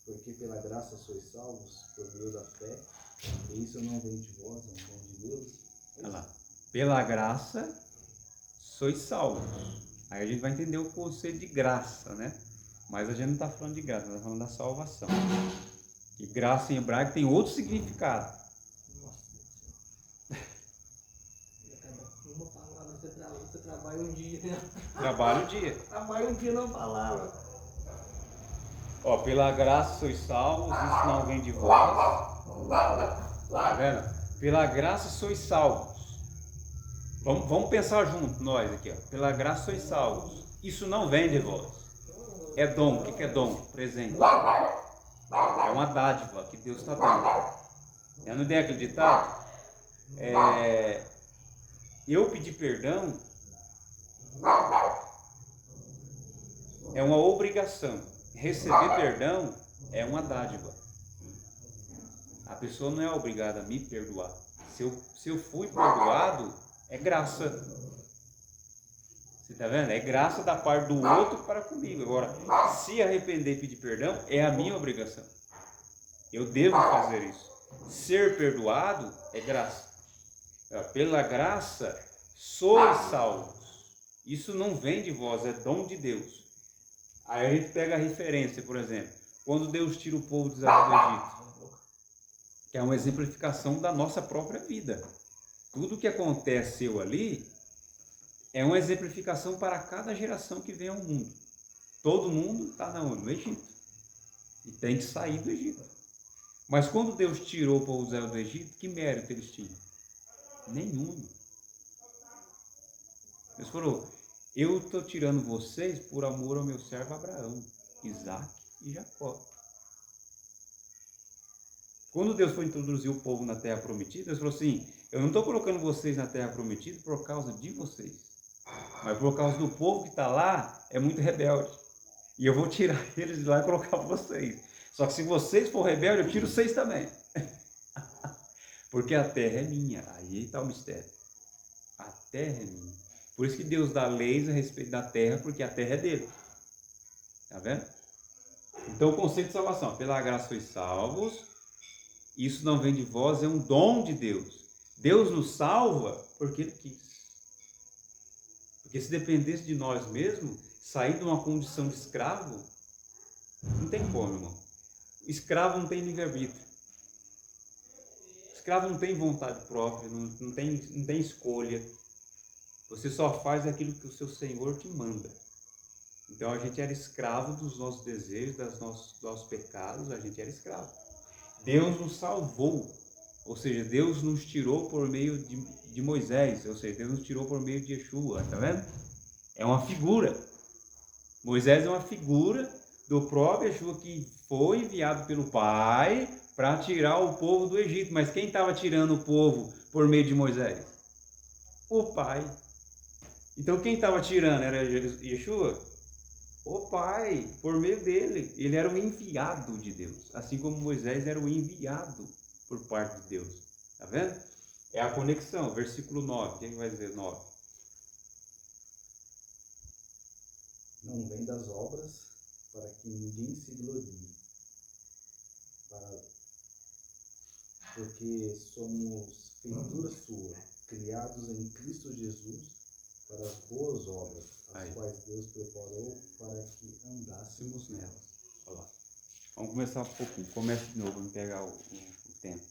Porque pela graça sois salvos, por meio da fé, e isso não vem de vós, é um dom de Deus. Olha lá. Pela graça sois salvos. Aí a gente vai entender o conceito de graça, né? Mas a gente não está falando de graça, nós estamos falando da salvação. E graça em hebraico tem outro significado. Uma palavra, você trabalha um dia, né? Trabalha o dia. Trabalha um dia na palavra. Ó, pela graça sois salvos, isso não vem de vós. Tá vendo? Pela graça sois salvos. Vamos pensar junto, nós aqui, ó. Pela graça sois salvos. Isso não vem de vós. É dom. O que é dom? Presente. É uma dádiva que Deus está dando. Eu não tenho aquele ditado? Eu pedir perdão é uma obrigação. Receber perdão é uma dádiva. A pessoa não é obrigada a me perdoar. Se eu fui perdoado, é graça. Você está vendo? É graça da parte do outro para comigo. Agora, se arrepender e pedir perdão, é a minha obrigação. Eu devo fazer isso. Ser perdoado é graça. Pela graça, sois salvos. Isso não vem de vós, é dom de Deus. Aí a gente pega a referência, por exemplo, quando Deus tira o povo de Israel do Egito, que é uma exemplificação da nossa própria vida. Tudo que aconteceu ali é uma exemplificação para cada geração que vem ao mundo. Todo mundo está no Egito. E tem que sair do Egito. Mas quando Deus tirou o povo de Israel do Egito, que mérito eles tinham? Nenhum. Deus falou, eu estou tirando vocês por amor ao meu servo Abraão, Isaac e Jacó. Quando Deus foi introduzir o povo na terra prometida, Deus falou assim, eu não estou colocando vocês na terra prometida por causa de vocês, mas por causa do povo que está lá, é muito rebelde. E eu vou tirar eles de lá e colocar vocês. Só que se vocês for rebeldes, eu tiro vocês também. Porque a terra é minha. Aí está o mistério. A terra é minha. Por isso que Deus dá leis a respeito da terra, porque a terra é dele. Está vendo? Então o conceito de salvação, pela graça sois salvos, isso não vem de vós, é um dom de Deus. Deus nos salva porque Ele quis. Porque se dependesse de nós mesmos, sair de uma condição de escravo, não tem como, irmão. Escravo não tem livre-arbítrio. Escravo não tem vontade própria, não tem escolha. Você só faz aquilo que o seu Senhor te manda. Então a gente era escravo dos nossos desejos, dos nossos pecados, a gente era escravo. Deus nos salvou, ou seja, Deus nos tirou por meio de Moisés, ou seja, Deus nos tirou por meio de Yeshua, tá vendo? É uma figura. Moisés é uma figura do próprio Yeshua que foi enviado pelo Pai para tirar o povo do Egito. Mas quem estava tirando o povo por meio de Moisés? O Pai. Então quem estava tirando era Yeshua? O Pai, por meio dele. Ele era o enviado de Deus. Assim como Moisés era o enviado por parte de Deus. Tá vendo? É a conexão. Versículo 9. Quem vai dizer 9? Não vem das obras, para que ninguém se glorie. Porque somos feitura sua, criados em Cristo Jesus, para as boas obras, as quais Deus preparou para que andássemos nelas. Olha lá. Vamos começar um pouquinho. Começa de novo, vamos pegar o tempo.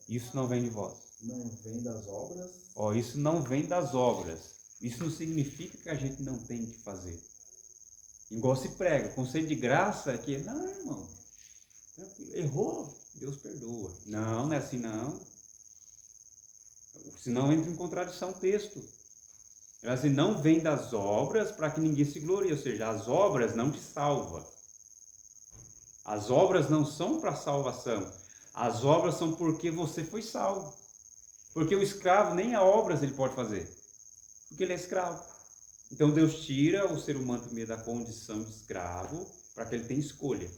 Isso não vem de vós. Não vem das obras. Isso não vem das obras. Isso não significa que a gente não tem que fazer. Igual se prega, conceito de graça é que, não, irmão, errou, Deus perdoa. Não é assim não. Senão entra em contradição o texto. Ela assim, não vem das obras para que ninguém se glorie, ou seja, as obras não te salvam. As obras não são para salvação. As obras são porque você foi salvo. Porque o escravo nem a obras ele pode fazer. Porque ele é escravo. Então Deus tira o ser humano por meio da condição de escravo para que ele tenha escolha.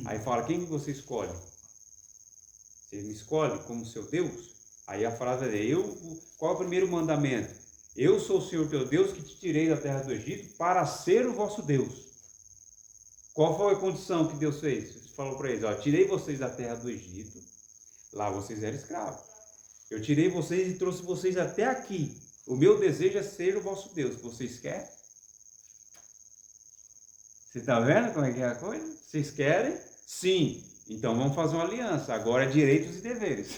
Aí fala, quem você escolhe? Você me escolhe como seu Deus? Aí a frase é, qual é o primeiro mandamento? Eu sou o Senhor teu Deus que te tirei da terra do Egito para ser o vosso Deus. Qual foi a condição que Deus fez? Ele falou para eles, tirei vocês da terra do Egito, lá vocês eram escravos. Eu tirei vocês e trouxe vocês até aqui. O meu desejo é ser o vosso Deus. Vocês querem? Você está vendo como é que é a coisa? Vocês querem? Sim. Então vamos fazer uma aliança. Agora é direitos e deveres.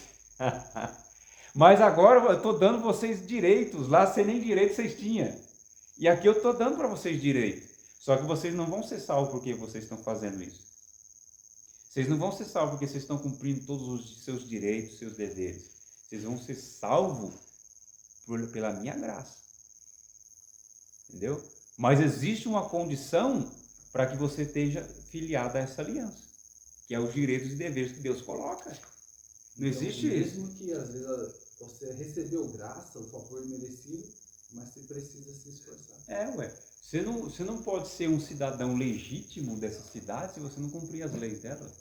Mas agora eu estou dando vocês direitos. Lá sem nem direito vocês tinham. E aqui eu estou dando para vocês direitos. Só que vocês não vão ser salvos porque vocês estão fazendo isso. Vocês não vão ser salvos porque vocês estão cumprindo todos os seus direitos, seus deveres. Vocês vão ser salvos pela minha graça. Entendeu? Mas existe uma condição para que você esteja filiado a essa aliança, que é os direitos e deveres que Deus coloca. Não então, existe isso. Mesmo que às vezes você recebeu graça, o favor merecido, mas você precisa se esforçar. Você não pode ser um cidadão legítimo dessa cidade se você não cumprir as leis dela.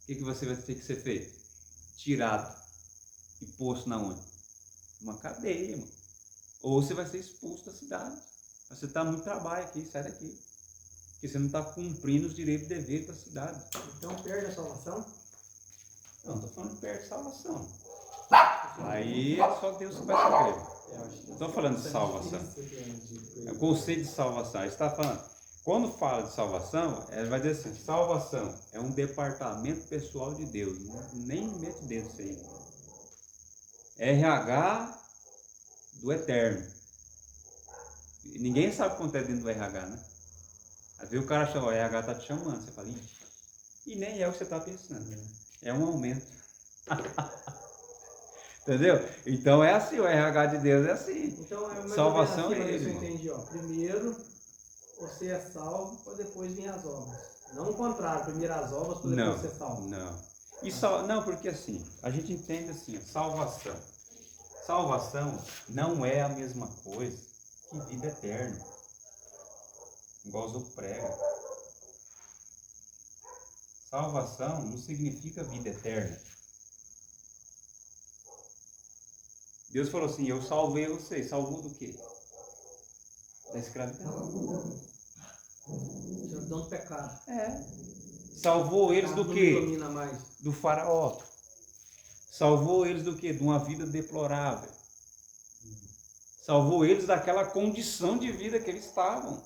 O que você vai ter que ser feito? Tirado e posto na onde? Uma cadeia, mano. Ou você vai ser expulso da cidade. Você está muito trabalho aqui, sai daqui. Porque você não está cumprindo os direitos e deveres da cidade. Então perde a salvação? Não estou falando de perde salvação. Aí é só Deus que vai saber. Não estou falando de salvação. É o conceito de salvação. Ele está falando. Quando fala de salvação, ele vai dizer assim: salvação é um departamento pessoal de Deus. Nem mete dedo isso aí. RH do eterno. E ninguém sabe quanto é dentro do RH, né? Às vezes o cara chama, o RH tá te chamando, você fala, ixi, e nem é o que você está pensando, né? É um aumento. Entendeu? Então é assim, o RH de Deus é assim. Então é mais Salvação ou menos é assim, ele, eu entendi, ó. Primeiro você é salvo para depois vir as obras. Não o contrário, primeiro as obras para depois ser salvo. Não. Não, porque assim, a gente entende assim, salvação. Salvação não é a mesma coisa que vida eterna. Igual os outros pregam. Salvação não significa vida eterna. Deus falou assim, eu salvei vocês. Salvou do quê? Da escravidão. Escravidão do pecado. Salvou eles do Não quê? domina mais. Do faraó. Salvou eles do quê? De uma vida deplorável. Salvou eles daquela condição de vida que eles estavam.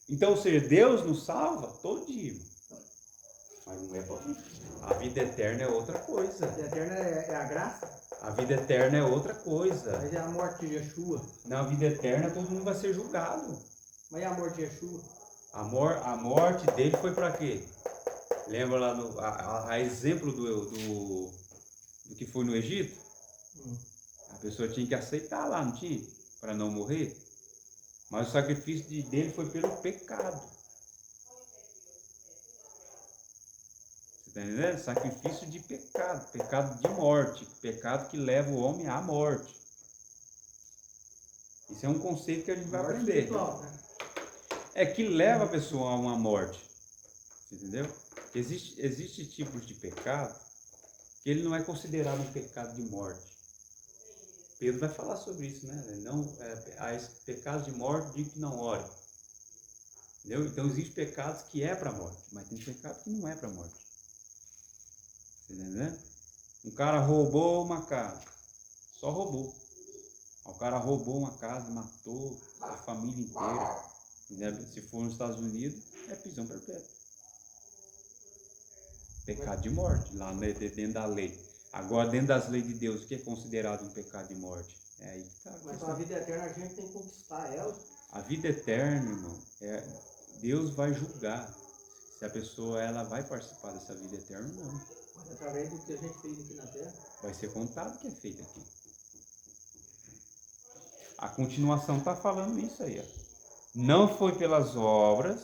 Então, ou seja, Deus nos salva todo dia. Mas não é para vida. A vida eterna é outra coisa. A vida eterna é a graça? A vida eterna é outra coisa. Mas é a morte de Yeshua. Na vida eterna todo mundo vai ser julgado. Mas é a morte de Yeshua? A morte dele foi para quê? Lembra lá a exemplo do que foi no Egito? A pessoa tinha que aceitar lá, não tinha? Para não morrer. Mas o sacrifício dele foi pelo pecado. Você está entendendo? Sacrifício de pecado. Pecado de morte. Pecado que leva o homem à morte. Isso é um conceito que a gente vai aprender. Espiritual, né? É que leva a pessoa a uma morte. Entendeu? Existe tipos de pecado que ele não é considerado um pecado de morte. Pedro vai falar sobre isso, né? Não, há pecados de morte, digo que não ore. Entendeu? Então existem pecados que é para morte, mas tem pecado que não é para morte. Entendeu? Um cara roubou uma casa, só roubou. O cara roubou uma casa, matou a família inteira. Entendeu? Se for nos Estados Unidos, é prisão perpétua. Pecado de morte, lá dentro da lei. Agora, dentro das leis de Deus, o que é considerado um pecado de morte? É aí que está. Mas a vida eterna a gente tem que conquistar ela. A vida eterna, irmão, Deus vai julgar se a pessoa ela vai participar dessa vida eterna ou não. Mas através do que a gente fez aqui na Terra. Vai ser contado o que é feito aqui. A continuação está falando isso aí. Ó. Não foi pelas obras,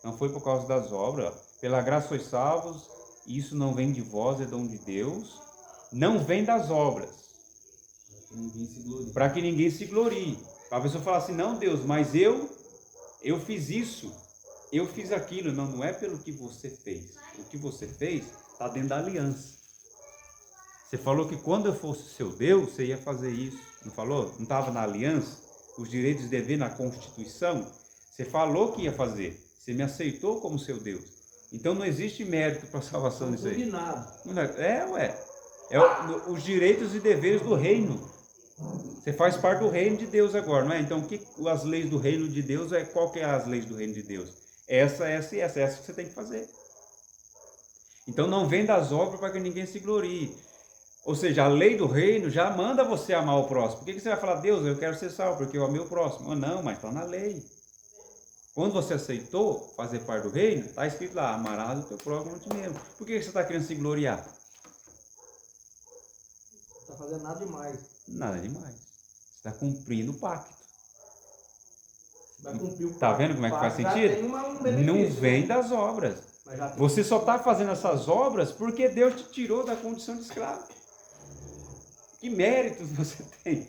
não foi por causa das obras. Ó. Pela graça sois salvos, isso não vem de vós, é dom de Deus. Não vem das obras. Para que ninguém se glorie. Para a pessoa falar assim, não Deus, mas eu fiz isso, eu fiz aquilo. Não, não é pelo que você fez. O que você fez está dentro da aliança. Você falou que quando eu fosse seu Deus, você ia fazer isso. Não falou? Não estava na aliança? Os direitos e deveres na Constituição? Você falou que ia fazer. Você me aceitou como seu Deus. Então não existe mérito para a salvação nisso aí. Os direitos e deveres do reino. Você faz parte do reino de Deus agora, não é? Então, as leis do reino de Deus, qual que é as leis do reino de Deus? Essa que você tem que fazer. Então, não vem das obras para que ninguém se glorie. Ou seja, a lei do reino já manda você amar o próximo. Por que você vai falar, Deus, eu quero ser salvo, porque eu amei o próximo? Não, mas está na lei. Quando você aceitou fazer parte do reino, está escrito lá, amarás o teu próximo a ti mesmo. Por que você está querendo se gloriar? Não está fazendo nada demais. Nada demais. Você está cumprindo o pacto. Vai cumprir o pacto. Tá vendo como é que faz sentido? Não vem das obras. Você só está fazendo essas obras porque Deus te tirou da condição de escravo. Que méritos você tem?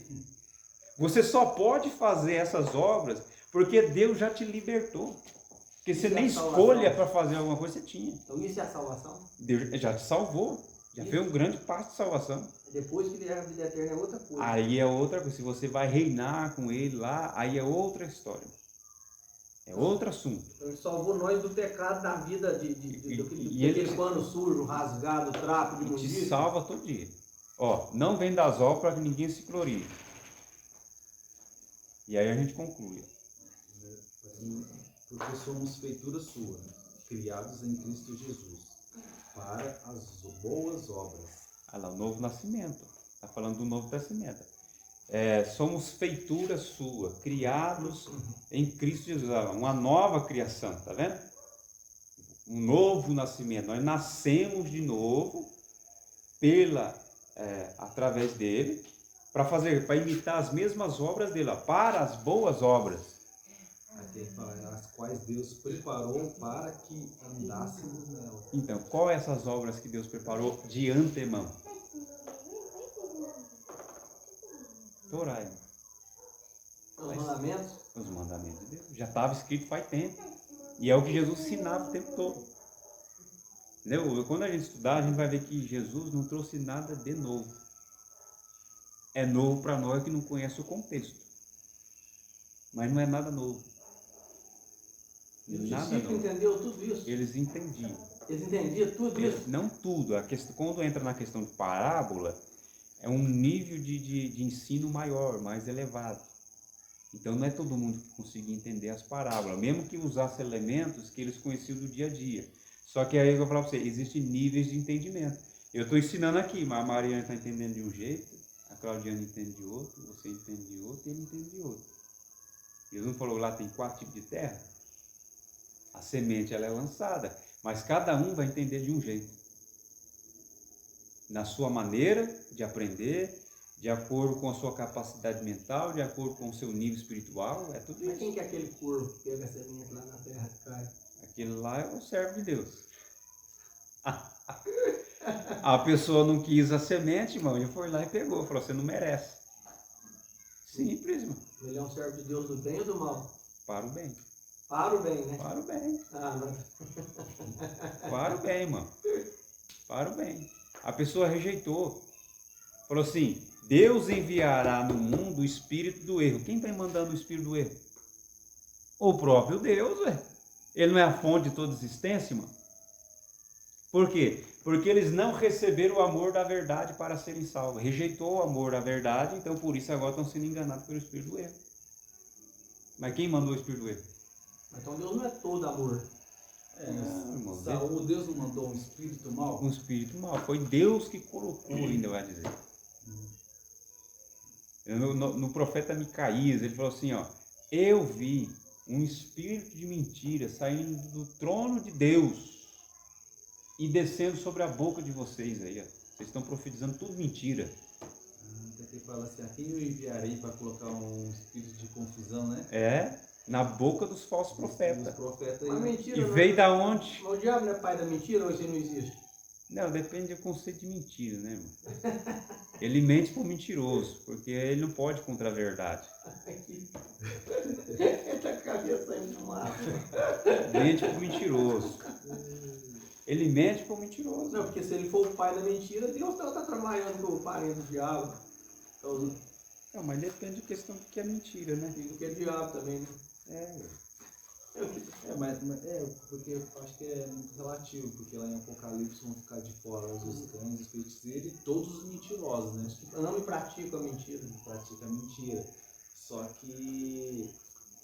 Você só pode fazer essas obras porque Deus já te libertou. Porque você nem escolha para fazer alguma coisa, você tinha. Então isso é a salvação? Deus já te salvou. Já fez um grande passo de salvação. Depois que vier a vida eterna é outra coisa. Aí é outra coisa. Se você vai reinar com ele lá, aí é outra história. É outro assunto. Então ele salvou nós do pecado da vida, daquele pano sujo, rasgado, trapo de imundícia. Te salva todo dia. Ó, não vem das obras para que ninguém se glorie. E aí a gente conclui. Porque somos feitura sua, criados em Cristo Jesus, para as boas obras. Olha lá, o novo nascimento. Está falando do novo nascimento. somos feitura sua, criados em Cristo Jesus, uma nova criação, tá vendo? Um novo nascimento. Nós nascemos de novo através dele, para imitar as mesmas obras dele, para as boas obras. Aqui fala, as quais Deus preparou para que andássemos nela. Então, qual essas obras que Deus preparou de antemão? Torá, irmão. Os mandamentos? Os mandamentos de Deus. Já estava escrito faz tempo. E é o que Jesus ensinava o tempo todo. Entendeu? Quando a gente estudar, a gente vai ver que Jesus não trouxe nada de novo. É novo para nós que não conhece o contexto. Mas não é nada novo. E os Nada discípulos novo. entenderam tudo isso? Eles entendiam. Eles entendiam tudo isso? Não tudo. Quando entra na questão de parábola, é um nível de ensino maior, mais elevado. Então não é todo mundo que conseguia entender as parábolas, mesmo que usasse elementos que eles conheciam do dia a dia. Só que aí eu vou falar para você, existem níveis de entendimento. Eu estou ensinando aqui, mas a Mariana está entendendo de um jeito, a Claudiana entende de outro, você entende de outro e ele entende de outro. Jesus falou lá tem 4 tipos de terra. A semente ela é lançada, mas cada um vai entender de um jeito. Na sua maneira de aprender, de acordo com a sua capacidade mental, de acordo com o seu nível espiritual, é tudo Mas isso. quem que é aquele corvo que pega a semente lá na terra que cai? Aquilo lá é o servo de Deus. A pessoa não quis a semente, irmão, e foi lá e pegou, falou, você não merece. Simples, irmão. Ele é um servo de Deus do bem ou do mal? Para o bem. Para o bem, né? Para o bem. Ah, mas... Para o bem, irmão. Para o bem. A pessoa rejeitou. Falou assim, Deus enviará no mundo o espírito do erro. Quem está mandando o espírito do erro? O próprio Deus, velho. Ele não é a fonte de toda existência, irmão? Por quê? Porque eles não receberam o amor da verdade para serem salvos. Rejeitou o amor da verdade, então por isso agora estão sendo enganados pelo espírito do erro. Mas quem mandou o espírito do erro? Então Deus não é todo amor. Não, irmão. O Deus não mandou um espírito mau? Um espírito mau. Foi Deus que colocou, ainda vai dizer. No profeta Micaías, ele falou assim, ó, eu vi um espírito de mentira saindo do trono de Deus e descendo sobre a boca de vocês aí, ó. Vocês estão profetizando tudo mentira. Ele fala assim, a quem eu enviarei para colocar um espírito de confusão, né? Na boca dos falsos profetas. Os profetas Mas aí. mentira E não veio é... da onde? Mas o diabo não é pai da mentira ou isso aí não existe? Não, depende do conceito de mentira, né, irmão? Ele mente por mentiroso, porque ele não pode contra a verdade. Ele tá com a cabeça aí no mato. Mente por mentiroso. Ele mente por mentiroso. Não, porque se ele for o pai da mentira, Deus tá trabalhando com o parente do diabo. Então, Não, mas depende da questão do que é mentira, né? digo que é diabo também, né? Porque eu acho que é muito relativo, porque lá em Apocalipse vão ficar de fora os cães, os feiticeiros e todos os mentirosos, né? Não me pratica a mentira. Que pratica mentira. Só que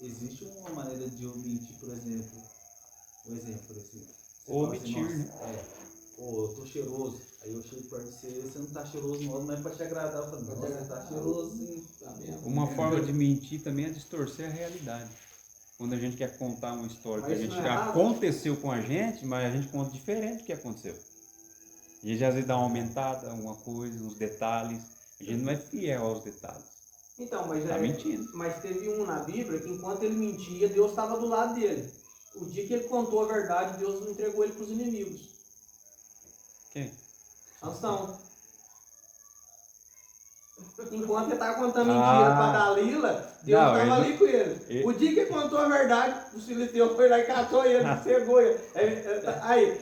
existe uma maneira de eu mentir, por exemplo. Um exemplo, assim. Ou fala assim, mentir, nossa, eu tô cheiroso. Aí eu chego perto de você não tá cheiroso não, mas pra te agradar, eu falo, nossa, você tá cheiroso sim. Tá vendo? Uma forma de mentir também é distorcer a realidade. Quando a gente quer contar uma história que a Mas gente isso não é errado? aconteceu com a gente, mas a gente conta diferente do que aconteceu. A gente às vezes dá uma aumentada, alguma coisa, uns detalhes. A gente não é fiel aos detalhes. Então, mas, Tá mentindo. mas teve um na Bíblia que enquanto ele mentia, Deus estava do lado dele. O dia que ele contou a verdade, Deus entregou ele para os inimigos. Quem? Sansão. Enquanto ele estava contando mentira para Dalila, Deus Não, estava ele- ali com ele. O dia que ele contou a verdade, o Filisteu foi lá e catou ele, cegou ele. Aí,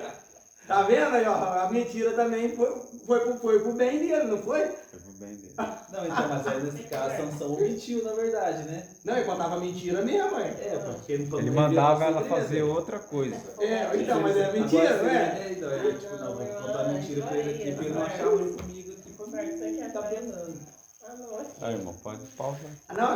tá vendo aí, ó? A mentira também foi pro bem dele, não foi? Foi pro bem dele. Não, então, mas aí nesse caso Sansão mentiu, na verdade, né? Não, ele contava mentira mesmo, ué. Porque ele Ele mandava ela fazer outra coisa. Então, mas é mentira, não é? Então, eu, tipo, não, vou contar mentira pra ele aqui, pra ele não achar ruim comigo aqui, pra mim tá penando. Aí, irmão, pode pausar. Não,